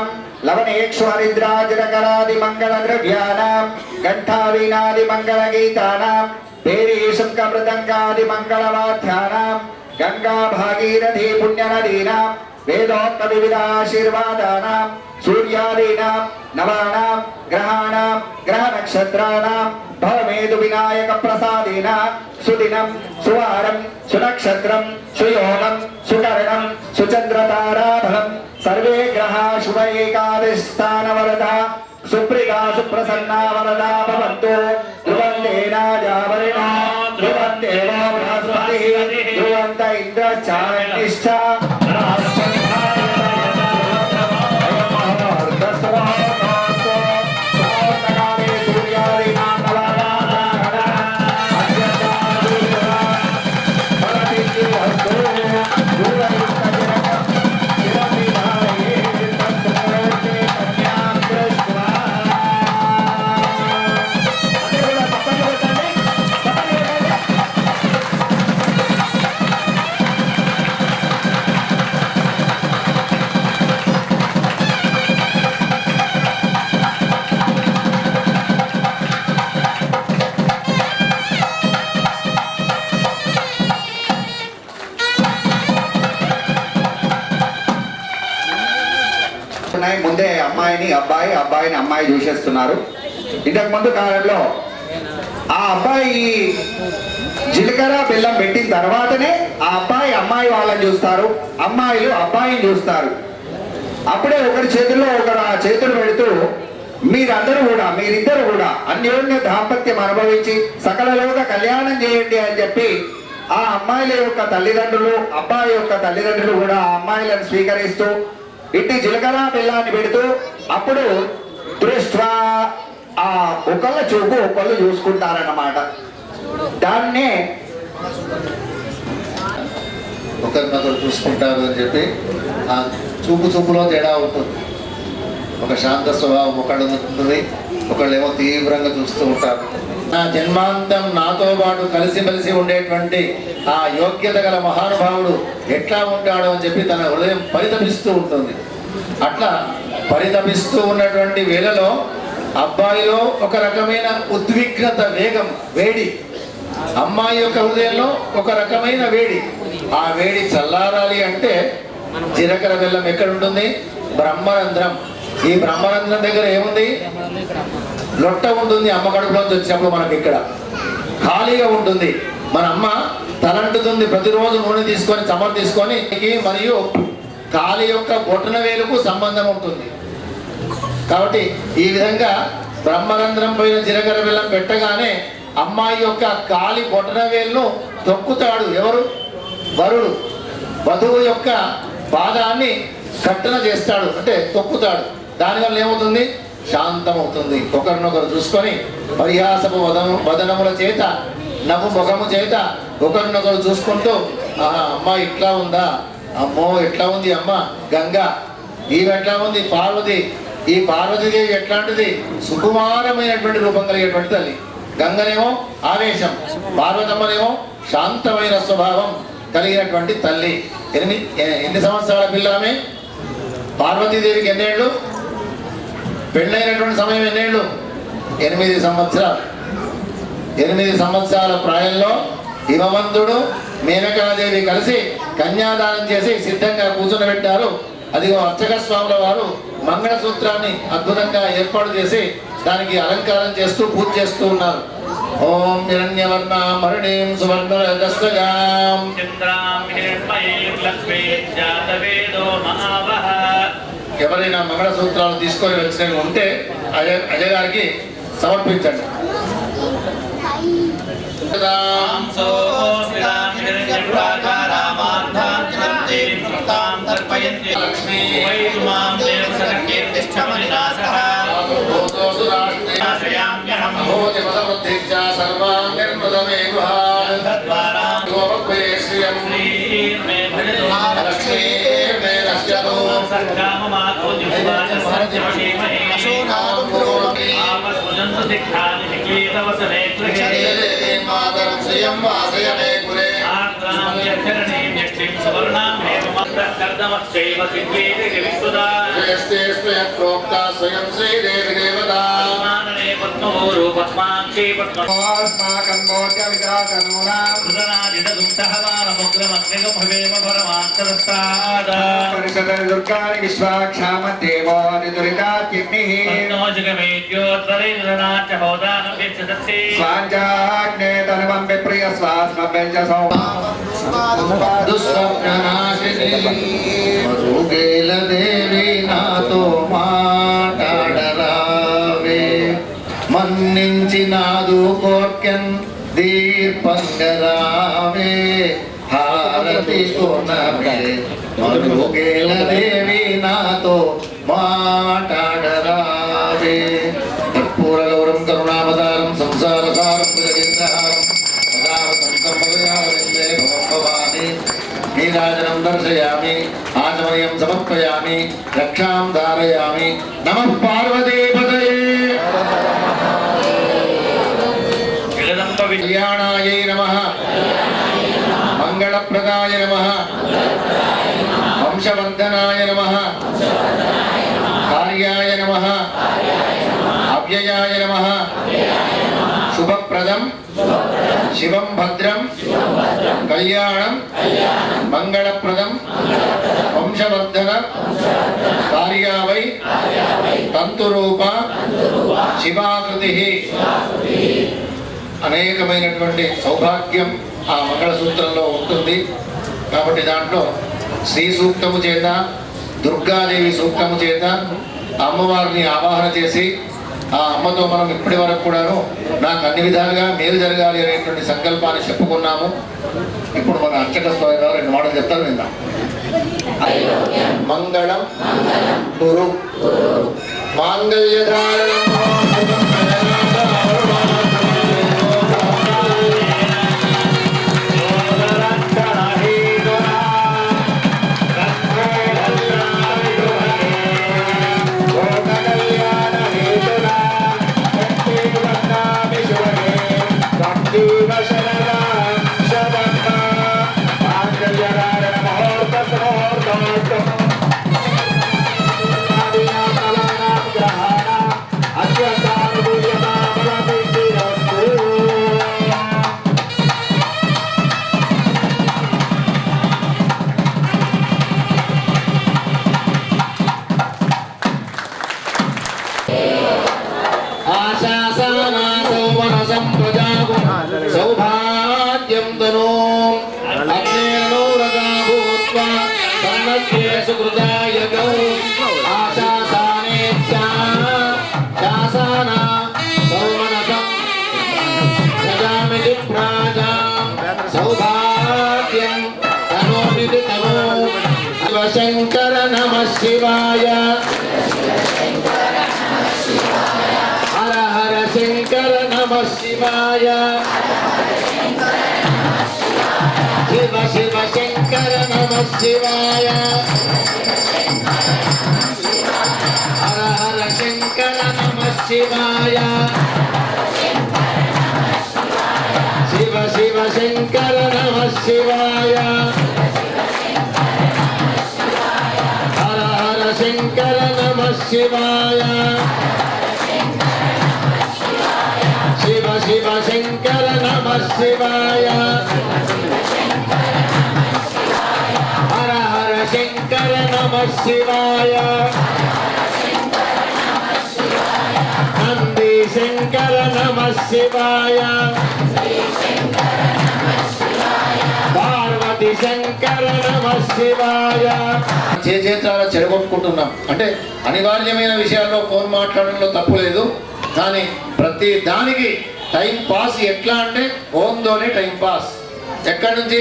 लवणेक्षु हरिद्राजनकरादि मंगल द्रव्यानां घंटावीनादि मंगल गीतानां पेरीशुल्क मृदंगादि मंगल वाद्यानां गंगा भागीरथी पुण्य नदीनां वेदोक्त विविधाशीर्वादानां सूर्यादीनां नवानां ग्रहाणां ग्रह नक्षत्राणां भवमेतु विनायक प्रसादेना सुदिनं सुवारं सुनक्षत्रं सुयोगं सुकरणं सुचंद्रताराफलं सर्वे ग्रहा शुभ एकादश स्थानवरदा सुप्रिया सुप्रसन्ना वरदा भवन्तु ध्रुवन्ते राजावरिणा ध्रुवन्ते वो बृहस्पतिः ध्रुवन्त इन्द्रश्चान्निश्च అబ్బాయిని అమ్మాయి చూసేస్తున్నారు. ఇంతకు ముందు కాలంలో ఆ అబ్బాయి జీలకర్ర బెల్లం పెట్టిన తర్వాతనే ఆ అబ్బాయి అమ్మాయి వాళ్ళని చూస్తారు, అమ్మాయిలు అబ్బాయిని చూస్తారు. అప్పుడే ఒకరి చేతుల్లో ఒకరు ఆ చేతులు పెడుతూ మీరిద్దరు కూడా అన్యోన్య దాంపత్యం అనుభవించి సకలలోగా కళ్యాణం చేయండి అని చెప్పి ఆ అమ్మాయిల యొక్క తల్లిదండ్రులు అబ్బాయి యొక్క తల్లిదండ్రులు కూడా ఆ అమ్మాయిలను స్వీకరిస్తూ ఇట్టి జీలకర్ర బెల్లాన్ని పెడుతూ అప్పుడు దృష్ట్వా ఆ ఒకళ్ళ చూపు ఒకళ్ళు చూసుకుంటారన్నమాట. దాన్నే ఒకరినొకరు చూసుకుంటారు అని చెప్పి ఆ చూపులో తేడా ఉంటుంది. ఒక శాంత స్వభావం ఒకళ్ళు ఉంటుంది, ఒకళ్ళేమో తీవ్రంగా చూస్తూ ఉంటారు. నా జన్మాంతం నాతో పాటు కలిసిమెలిసి ఉండేటువంటి ఆ యోగ్యత గల మహానుభావుడు ఎట్లా ఉంటాడో అని చెప్పి తన హృదయం పరితపిస్తూ ఉంటుంది. అట్లా పరితపిస్తూ ఉన్నటువంటి వేళలో అబ్బాయిలో ఒక రకమైన ఉద్విగ్నత, వేగం, వేడి, అమ్మాయి యొక్క హృదయంలో ఒక రకమైన వేడి. ఆ వేడి చల్లారాలి అంటే జీలకర్ర బెల్లం ఎక్కడ ఉంటుంది? బ్రహ్మరంధ్రం. ఈ బ్రహ్మరంధ్రం దగ్గర ఏముంది? లొట్ట ఉంటుంది. అమ్మ కడుపులోంచి వచ్చినప్పుడు మనకి ఇక్కడ ఖాళీగా ఉంటుంది. మన అమ్మ తలంటుతుంది ప్రతిరోజు నూనె తీసుకొని చమరు తీసుకొని, మరియు కాలి యొక్క బొటన వేలుకు సంబంధం ఉంటుంది. కాబట్టి ఈ విధంగా బ్రహ్మరంధ్రం పైన జీలకర్ర బెల్లం పెట్టగానే అమ్మాయి యొక్క కాలి బొటన వేలును తొక్కుతాడు ఎవరు? వరుడు. వధువు యొక్క పాదాన్ని కట్టన చేస్తాడు, అంటే తొక్కుతాడు. దానివల్ల ఏమవుతుంది? శాంతమవుతుంది. ఒకరినొకరు చూసుకొని పరిహాసపు వదనముల చేత, నవ్వు ముఖము చేత ఒకరినొకరు చూసుకుంటూ అమ్మ ఇట్లా ఉందా, అమ్మో ఎట్లా ఉంది అమ్మ గంగా, ఈమె ఎట్లా ఉంది పార్వతి, ఈ పార్వతీదేవి ఎట్లాంటిది? సుకుమారమైనటువంటి రూపం కలిగేటువంటి తల్లి. గంగనేమో ఆవేశం, పార్వతమ్మనేమో శాంతమైన స్వభావం కలిగినటువంటి తల్లి. ఎన్ని సంవత్సరాల పిల్లమే? పార్వతీదేవికి ఎన్నేళ్ళు? పెళ్ళైనటువంటి సమయం ఎన్నేళ్ళు? 8 సంవత్సరాలు. 8 సంవత్సరాల ప్రాయంలో హిమవంతుడు మేనకాదేవి కలిసి కన్యాదానం చేసి సిద్ధంగా కూర్చునబెట్టారు. అదిగో అర్చక స్వాముల వారు మంగళసూత్రాన్ని అద్భుతంగా ఏర్పాటు చేసి దానికి అలంకారం చేస్తూ పూజ చేస్తూ ఉన్నారు. ఓం హిరణ్యవర్ణ మరుణీం సువర్ణరజస్రజాం చంద్రాం హిరణ్మయీం లక్ష్మీం జాతవేదో మహావహ. ఎవరైనా మంగళసూత్రాలు తీసుకొని వచ్చినవి ఉంటే అజయ్ గారికి సమర్పించండి. దేవి నాతో మాట్లాడరావే, మన్నించి నాదు కోర్కెన్ దీర్పంగరావే, హారతి కొనవే మధుగేల దేవి నాతో మాట్లాడరావే. కర్పూర గౌరం కరుణావతారం సంసారసారం భుజగేంద్రహారం భవాని నీరాజనం దర్శయామి, ఆచమనీయం సమర్పయామి, రక్షాం ధారయామి. నమః పార్వతీపతయే. కళ్యాణాయై నమః, మంగళప్రదాయ నమః, వంశవర్ధనాయ నమః, కార్యాయ నమః, అవ్యయాయ నమః, శుభప్రదం శివం భద్రం కళ్యాణం మంగళప్రదం వంశవర్ధన కార్యావై తంతురూప శివాకృతి అనేకమైనటువంటి సౌభాగ్యం ఆ మంగళసూత్రంలో ఉంటుంది. కాబట్టి దాంట్లో శ్రీ సూక్తము చేత, దుర్గాదేవి సూక్తము చేత అమ్మవారిని ఆవాహన చేసి ఆ అమ్మతో మనం ఇప్పటి వరకు కూడాను నాకు అన్ని విధాలుగా మేలు జరగాలి అనేటువంటి సంకల్పాన్ని చెప్పుకున్నాము. ఇప్పుడు మన అర్చక స్వామి గారు 2 మాటలు చెప్తారు, విందాం. మంగళం గురు మాంగళ్యధారణం సౌభాగ్యం తనో అగ్నేనో రథా భూత్వా సన్నస్యేషు కృతాయగౌ ఆశాసానేచ్చా శాసన సౌమనసం సజామితి ప్రాజాం సౌభాగ్యం తనోమితి తనో శివశంకర నమః శివాయ హర హర శంకర నమః శివాయ శివ శివ శంకర నమః శివాయ హర హర శంకర నమః శివాయ శివ శివ శంకర నమః శివాయ హర హర శంకర నమః శివాయ శివ శివ శంకర నమః శివాయ హర హర శంకర నమః శివాయ నంది శంకర నమః శివాయ పార్వతి శంకర నమః శివాయ. చేతుల చెడగొట్టుకుంటున్నాం అంటే అనివార్యమైన విషయాల్లో ఫోన్ మాట్లాడడంలో తప్పు లేదు, కానీ ప్రతి దానికి టైం పాస్ ఎట్లా అంటే ఫోన్తోనే టైం పాస్. ఎక్కడి నుంచి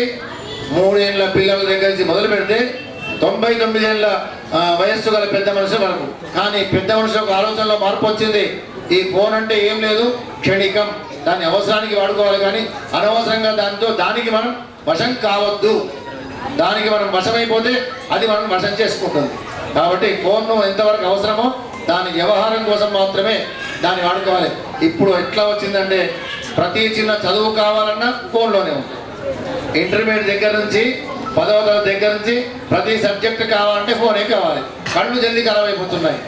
3 ఏళ్ళ పిల్లల దగ్గర నుంచి మొదలు పెడితే 99 ఏళ్ళ వయస్సు గల పెద్ద మనిషి వరకు. కానీ పెద్ద మనిషి ఒక ఆలోచనలో మార్పు వచ్చింది. ఈ ఫోన్ అంటే ఏం లేదు, క్షణికం, దాన్ని అవసరానికి వాడుకోవాలి, కానీ అనవసరంగా దానికి మనం వశం కావద్దు. దానికి మనం వశమైపోతే అది మనం వశం చేసుకుంటుంది. కాబట్టి ఫోన్ను ఎంతవరకు అవసరమో దాని వ్యవహారం కోసం మాత్రమే దాన్ని వాడుకోవాలి. ఇప్పుడు ఎట్లా వచ్చిందంటే ప్రతి చిన్న చదువు కావాలన్నా ఫోన్లోనే ఉంది. ఇంటర్మీడియట్ దగ్గర నుంచి 10వ తరగతి దగ్గర నుంచి ప్రతి సబ్జెక్ట్ కావాలంటే ఫోనే కావాలి. కళ్ళు జల్దీ ఖరాబ్ అయిపోతున్నాయి.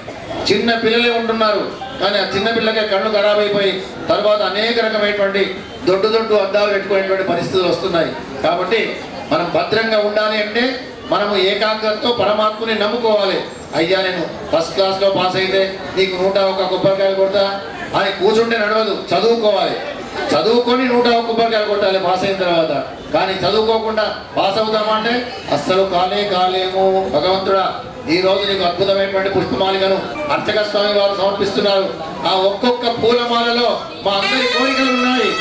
చిన్న పిల్లలే ఉంటున్నారు, కానీ ఆ చిన్న పిల్లలకే కళ్ళు ఖరాబ్ అయిపోయి తర్వాత అనేక రకమైనటువంటి దొడ్డు అద్దాలు పెట్టుకునేటువంటి పరిస్థితులు వస్తున్నాయి. కాబట్టి మనం భద్రంగా ఉండాలి అంటే మనము ఏకాగ్రతతో పరమాత్మని నమ్ముకోవాలి. అయ్యా నేను ఫస్ట్ క్లాస్లో పాస్ అయితే నీకు 101 కొబ్బరికాయలు కొడతా అని కూర్చుంటే నడవదు. చదువుకోవాలి, చదువుకొని 101 కొబ్బరికాయలు కొట్టాలి పాస్ అయిన తర్వాత. కానీ చదువుకోకుండా పాస్ అవుతామంటే అస్సలు కాలేము. భగవంతుడా, ఈ రోజు నీకు అద్భుతమైనటువంటి పుష్పమాలికను అర్చక స్వామి వారు సమర్పిస్తున్నారు. ఆ ఒక్కొక్క పూలమాలలో మా అందరి కోరికలు ఉన్నాయి.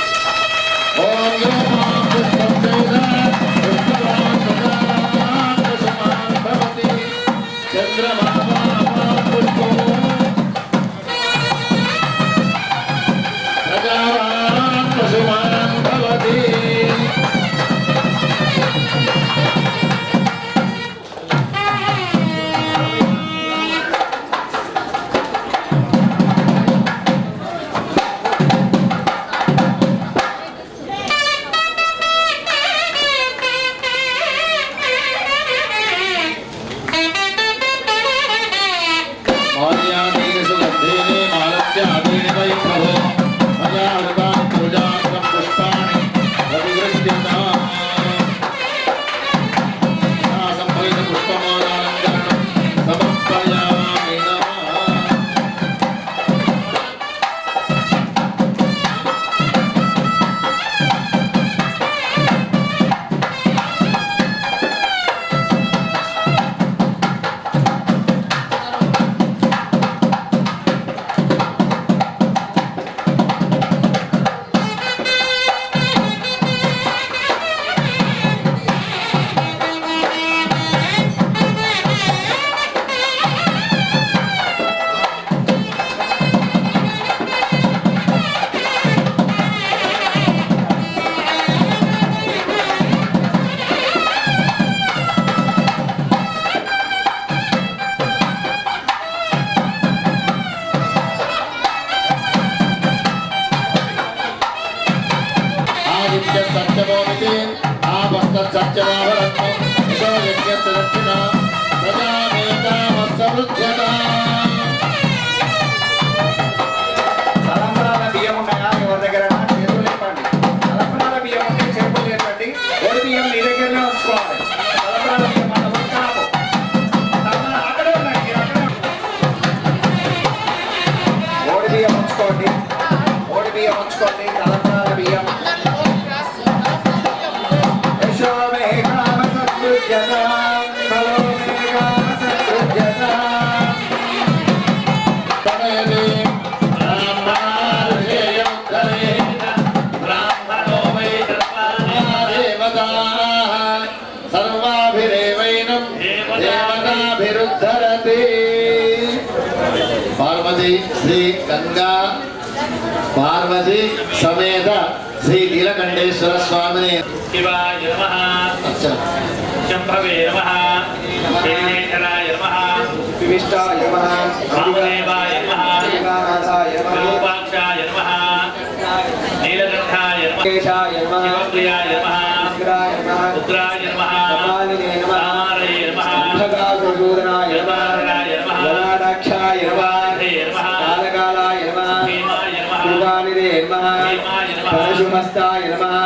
ఆదిత్య సత్యమోమితి ఆపస్త సత్యమావరత్నం ఇదో యజ్ఞస్య దక్షిణ ప్రజామేకామస్తృజ్యత. తలంబ్రాల బియ్యం ఉన్నాయా ఎవరి దగ్గర? చేతులు లేపండి. తలంబ్రాల బియ్యం ఉంటే చేతులు లేపండి. ఓడి బియ్యం మీ దగ్గరనే ఉంచుకోవాలి. తలంబ్రాల బియ్యం అన్న ఉంచాము. అక్కడే ఉన్నాయి, మీరు అక్కడే. ఓడి బియ్యం ఉంచుకోండి. ఓడి బియ్యం ఉంచుకోండి. తలంబ్రాల బియ్యం. యశో మే కామ సత్కృత్యత, ఫలో మే కామ సత్కృత్యత. తనయదే బ్రాహ్మణో వై దేవతాః సర్వాభిరేవైనం దేవతాభిరుద్ధరతి. పార్వతి శ్రీ గంగా పార్వతి సమేత శ్రీ నీలకంఠేశ్వర స్వామిని శివాయ నమః, శంభవే నమః, శైలేశ్వరాయ నమః, వివిష్టాయ నమః, వామదేవాయ నమః, శ్రీనాథాయ నమః, విరూపాక్షాయ నమః, నీలకంఠాయ నమః, కేశాయ నమః, శివప్రియాయ నమః, శిఖరాయ నమః, రుద్రాయ నమః, కపాలినే నమః, రామారయ నమః, అంధకాసురూదనాయ నమః, జటాధరాయ నమః, లలాటాక్షాయ నమః, హరే నమః, కాలకాలాయ నమః, భీమాయ నమః, కృపానిదే నమః, భీమాయ నమః, పరశుమస్తాయ నమః,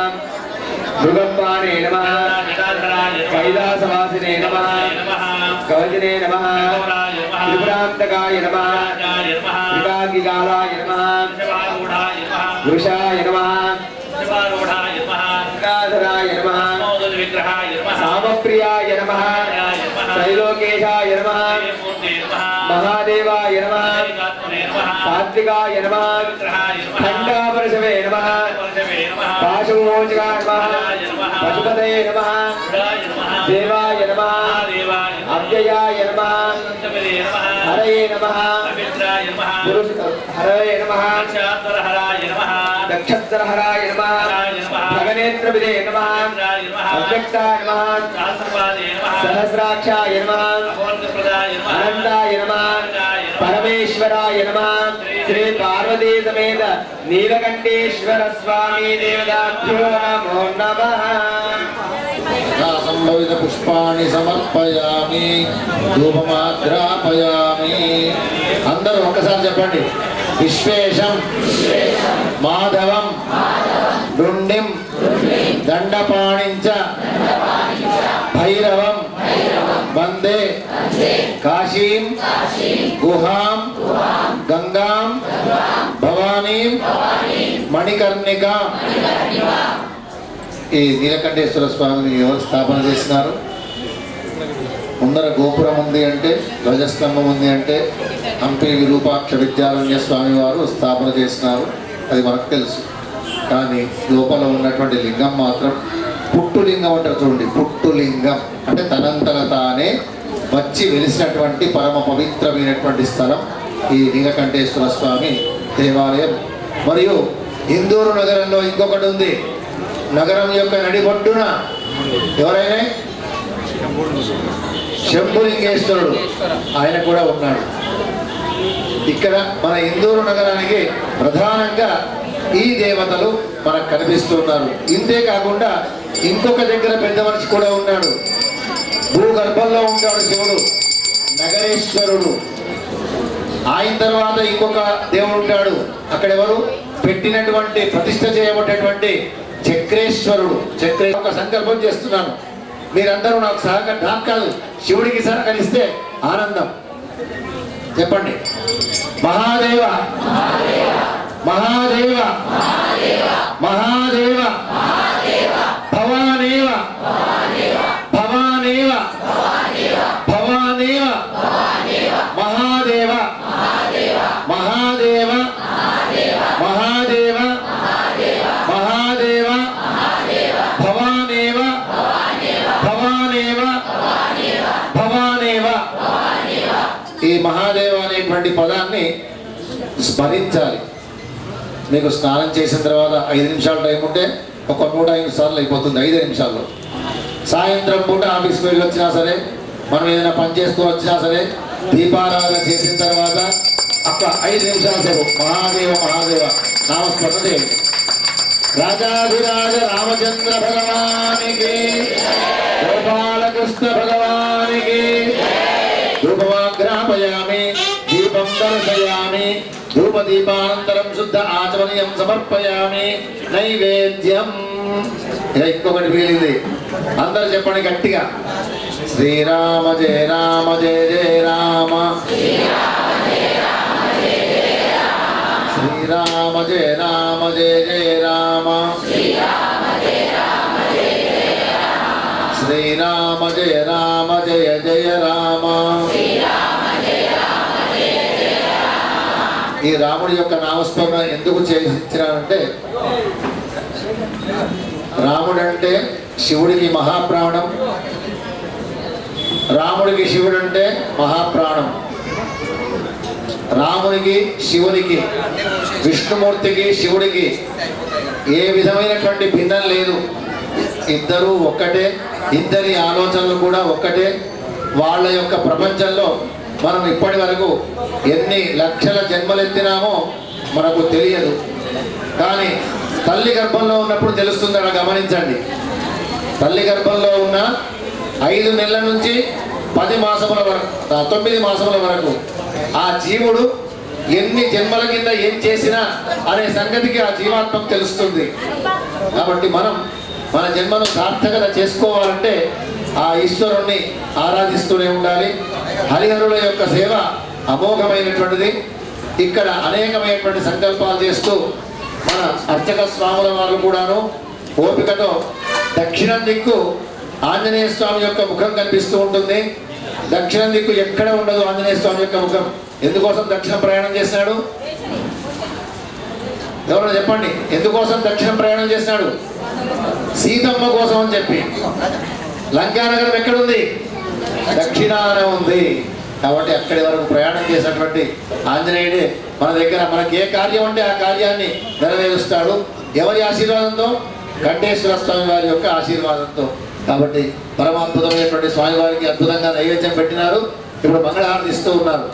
మృగంపాణే నమః, జటాధరాయ నమః, కైలాసవాసినే నమః, నమః, కవచనే నమః, గౌరాయ నమః, త్రిపురాంతకాయ నమః, రాజాయ నమః, త్రికాగ్నికాలాయ నమః, శివారూఢాయ నమః, వృషాయ నమః, శివారూఢాయ నమః, గంగాధరాయ నమః, మోదన విగ్రహాయ నమః, సామప్రియాయ నమః, రాయ నమః, త్రైలోకేశాయ నమః, శ్రీమూర్తే నమః, మహాదేవాయ నమః, శ్రీకాత్మనే నమః, సాత్వికాయ నమః, విగ్రహాయ నమః, ఖండాపరశవే నమః, పరశవే నమః, పాశుమోచకాయ నమః, పశుపతయే నమః, రాయ నమః, దేవాయ నమః, దేవాయ నమః, అవ్యయాయ నమః, పంచమదే నమః, హరయే నమః, పవిత్రాయ నమః, హరయే నమః, సాక్షాత్తరహరాయ నమః, నక్షత్రహరాయ నమః, రాయ నమః, భగనేత్రవిదే నమః, రాయ నమః, అవ్యక్తాయ నమః, సహస్రపాదే నమః, సహస్రాక్షాయ నమః, అమోఘప్రదాయ నమః, అనంతాయ నమః, పరమేశ్వరాయ నమః, శ్రీ పార్వతీ సమేత నీలకంఠేశ్వర స్వామి దేవతాభ్యో నమో నమః. సంభవిత పుష్పాన్ని సమర్పయామి ధూపమాగ్రాపయామి. అందరూ ఒక్కసారి చెప్పండి. విశ్వేశం మాధవం రుండిం దండపాణించ భైరవం వందే కాశీం గుహాం గంగాం భవానీం మణికర్ణికా. ఈ నీలకంఠేశ్వర స్వామిని ఎవరు స్థాపన చేసినారు? ముందర గోపురం ఉంది అంటే, ధ్వజస్తంభం ఉంది అంటే హంపి విరూపాక్ష విద్యారణ్య స్వామి వారు స్థాపన చేసినారు. అది మనకు తెలుసు. కానీ లోపల ఉన్నటువంటి లింగం మాత్రం పుట్టులింగం అంటారు చూడండి. పుట్టులింగం అంటే తనంతట తానే వచ్చి వెలిసినటువంటి పరమ పవిత్రమైనటువంటి స్థలం ఈ నీలకంఠేశ్వర స్వామి దేవాలయం. మరియు ఇందూరు నగరంలో ఇంకొకటి ఉంది. నగరం యొక్క నడిబొడ్డున ఎవరైనా శంభులింగేశ్వరుడు ఆయన కూడా ఉన్నాడు. ఇక్కడ మన ఇందూరు నగరానికి ప్రధానంగా ఈ దేవతలు మనకు కనిపిస్తున్నారు. ఇంతే కాకుండా ఇంకొక దగ్గర పెద్ద మనిషి కూడా ఉన్నాడు. భూగర్భంలో ఉంటాడు శివుడు, నగరేశ్వరుడు. ఆయన తర్వాత ఇంకొక దేవుడు ఉంటాడు. అక్కడ ఎవరు? పెట్టినటువంటి ప్రతిష్ఠ చేయబడ్డటువంటి చక్రేశ్వరుడు. ఒక సంకల్పం చేస్తున్నాను, మీరందరూ నాకు నాకు కాదు శివుడికి సహకరిస్తే ఆనందం. చెప్పండి. మహాదేవ మహాదేవ మహాదేవ భవానేవ భవానేవ భవానేవ మహాదేవ మహాదేవ మహాదేవ మహాదేవ భవానేవ భవానేవ భవానేవ. ఈ మహాదేవ అనేటువంటి పదాన్ని స్మరించాలి. మీకు స్నానం చేసిన తర్వాత 5 నిమిషాలు టైం ఉంటే ఒక 105 సార్లు అయిపోతుంది 5 నిమిషాల్లో. సాయంత్రం పూట ఆఫీస్కి వెళ్ళి వచ్చినా సరే, మనం ఏదైనా పని చేస్తూ వచ్చినా సరే, దీపారాధన చేసిన తర్వాత అక్క 5 నిమిషాల సేపు మహాదేవ మహాదేవ నామస్మరణ చేయండి. రాజాధిరాజ రామచంద్ర భగవానికి, గోపాలకృష్ణ భగవానికి. ధూపమాగ్రాపయామి, దీపం దర్శయామి, ధూపదీపానంతరం శుద్ధ ఆచమనీయం సమర్పయామి. నైవేద్యం. ఇంకొకటి మిగిలింది, అందరూ చెప్పండి గట్టిగా. శ్రీరామ జయ రామ జయ జయ రామ, శ్రీరామ జయ రామ జయ జయ రామ, శ్రీరామ జయ రామ జయ జయ రామ. ఈ రాముడి యొక్క నామస్మరణ ఎందుకు చేయించినారంటే, రాముడంటే శివుడికి మహాప్రాణం, రాముడికి శివుడంటే మహాప్రాణం. రామునికి శివునికి, విష్ణుమూర్తికి శివుడికి ఏ విధమైనటువంటి భిన్నం లేదు. ఇద్దరూ ఒక్కటే, ఇద్దరి ఆలోచనలు కూడా ఒక్కటే. వాళ్ళ యొక్క ప్రపంచంలో మనం ఇప్పటి వరకు ఎన్ని లక్షల జన్మలెత్తినామో మనకు తెలియదు. కానీ తల్లి గర్భంలో ఉన్నప్పుడు తెలుస్తుంది. అలా గమనించండి. తల్లి గర్భంలో ఉన్న 5 నెలల నుంచి 10 మాసముల వరకు, 9 మాసముల వరకు ఆ జీవుడు ఎన్ని జన్మల కింద ఏం చేసినా అనే సంగతికి ఆ జీవాత్మకు తెలుస్తుంది. కాబట్టి మనం మన జన్మను సార్థకత చేసుకోవాలంటే ఆ ఈశ్వరుణ్ణి ఆరాధిస్తూనే ఉండాలి. హరిహరుల యొక్క సేవ అమోఘమైనటువంటిది. ఇక్కడ అనేకమైనటువంటి సంకల్పాలు చేస్తూ మన అర్చక స్వాముల వారు కూడాను ఓపికతో దక్షిణం దిక్కు ఆంజనేయ స్వామి యొక్క ముఖం కనిపిస్తూ ఉంటుంది. దక్షిణం దిక్కు ఎక్కడ ఉండదు ఆంజనేయ స్వామి యొక్క ముఖం. ఎందుకోసం దక్షిణ ప్రయాణం చేసినాడు? ఎవరైనా చెప్పండి, ఎందుకోసం దక్షిణం ప్రయాణం చేసినాడు? సీతమ్మ కోసం అని చెప్పి. లంకానగరం ఎక్కడుంది? దక్షిణాన ఉంది. కాబట్టి అక్కడి వరకు ప్రయాణం చేసినటువంటి ఆంజనేయుడే మన దగ్గర మనకి ఏ కార్యం అంటే ఆ కార్యాన్ని నెరవేరుస్తాడు. ఎవరి ఆశీర్వాదంతో? కంఠేశ్వర స్వామి వారి యొక్క ఆశీర్వాదంతో. కాబట్టి పరమాద్భుతమైనటువంటి స్వామివారికి అద్భుతంగా నైవేద్యం పెట్టినారు. ఇప్పుడు మంగళహారతి ఇస్తూ ఉన్నారు.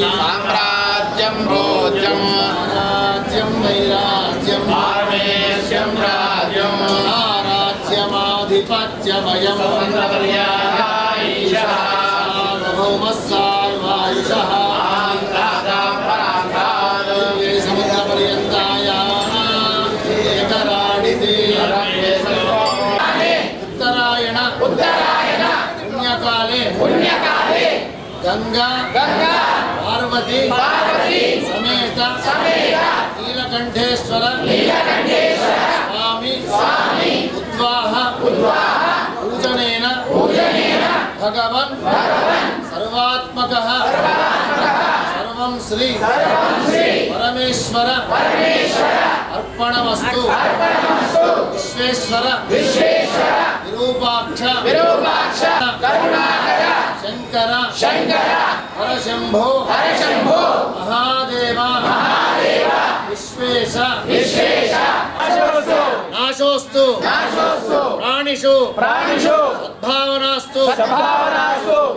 సామ్రాజ్యం భోజ్యం రాజ్యం వైరాజ్యం పారమేశ్యం రాజ్యం రాజ్యమాధిపత్యమయం సార్వభౌమస్సార్వాయుషః సముద్రపర్యంతాయ ఏకరాడితే ఉత్తరాయణ పుణ్యకాలే గంగా పార్వతి సమేత నీలకంఠేశ్వర స్వామి ఉద్వాహ పూజనేన భగవన్ సర్వాత్మకః సర్వం శ్రీ పరమేశ్వర అర్పణమస్తు విశ్వేశ్వర విరూపాక్ష శంకర హరశంభో మహాదేవ విశ్వేశ నాశోస్తు ప్రాణిషు సద్భావనాస్తు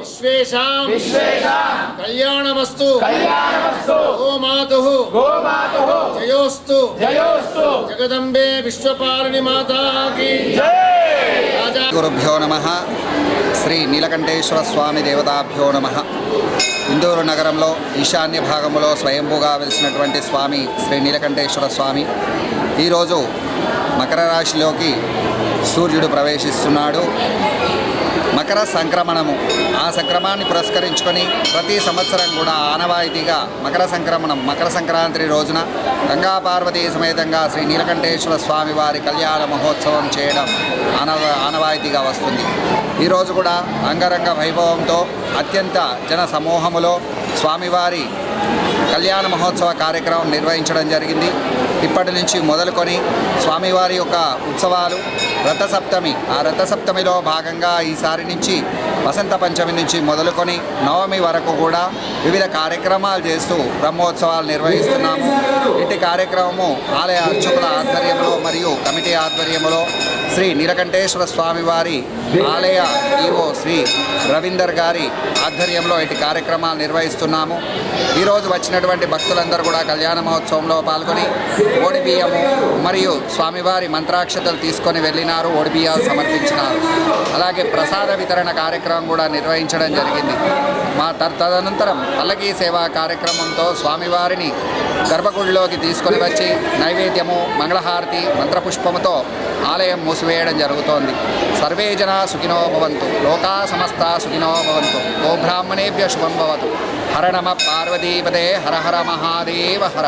విశ్వేశాం కళ్యాణమస్తు గోమాతుః జయోస్తు జగదంబే విశ్వపాలిని మాతాకి గురుభ్యో నమః. శ్రీ నీలకంఠేశ్వర స్వామి దేవతాభ్యో నమః. ఇందూరు నగరంలో ఈశాన్య భాగంలో స్వయంభూగా వెలిసినటువంటి స్వామి శ్రీ నీలకంఠేశ్వర స్వామి ఈరోజు మకర రాశిలోకి సూర్యుడు ప్రవేశిస్తున్నాడు. మకర సంక్రమణము, ఆ సంక్రమాన్ని పురస్కరించుకొని ప్రతి సంవత్సరం కూడా ఆనవాయితీగా మకర సంక్రమణం, మకర సంక్రాంతి రోజున గంగా పార్వతీ సమేతంగా శ్రీ నీలకంఠేశ్వర స్వామి వారి కళ్యాణ మహోత్సవం చేయడం ఆనవాయితీగా వస్తుంది. ఈరోజు కూడా అంగరంగ వైభవంతో అత్యంత జన సమూహములో స్వామివారి కళ్యాణ మహోత్సవ కార్యక్రమం నిర్వహించడం జరిగింది. ఇప్పటి నుంచి మొదలుకొని స్వామివారి యొక్క ఉత్సవాలు రథసప్తమి, ఆ రథసప్తమిలో భాగంగా ఈసారి నుంచి వసంత పంచమి నుంచి మొదలుకొని నవమి వరకు కూడా వివిధ కార్యక్రమాలు చేస్తూ బ్రహ్మోత్సవాలు నిర్వహిస్తున్నాము. ఇటు కార్యక్రమము ఆలయ అర్చకుల ఆధ్వర్యంలో మరియు కమిటీ ఆధ్వర్యంలో శ్రీ నీలకంఠేశ్వర స్వామి వారి ఆలయ ఈవో శ్రీ రవీందర్ గారి ఆధ్వర్యంలో ఇటు కార్యక్రమాలు నిర్వహిస్తున్నాము. ఈరోజు వచ్చినటువంటి భక్తులందరూ కూడా కళ్యాణ మహోత్సవంలో పాల్గొని ఓడిబియ్యము మరియు స్వామివారి మంత్రాక్షతలు తీసుకొని వెళ్ళినారు, ఓడిబియ్యాలు సమర్పించినారు. అలాగే ప్రసాద వితరణ కార్యక్రమం కూడా నిర్వహించడం జరిగింది. తదనంతరం పల్లకీ సేవా కార్యక్రమంతో స్వామివారిని గర్భగుడిలోకి తీసుకొని వచ్చి నైవేద్యము, మంగళహారతి, మంత్రపుష్పముతో ఆలయం మూసివేయడం జరుగుతోంది. సర్వే జనా సుఖినో భవంతు, లోకా సమస్తా సుఖినో భవంతు, గోబ్రాహ్మణేభ్య శుభం భవతు. హర నమ పార్వతీపదే, హర హర మహాదేవ హర.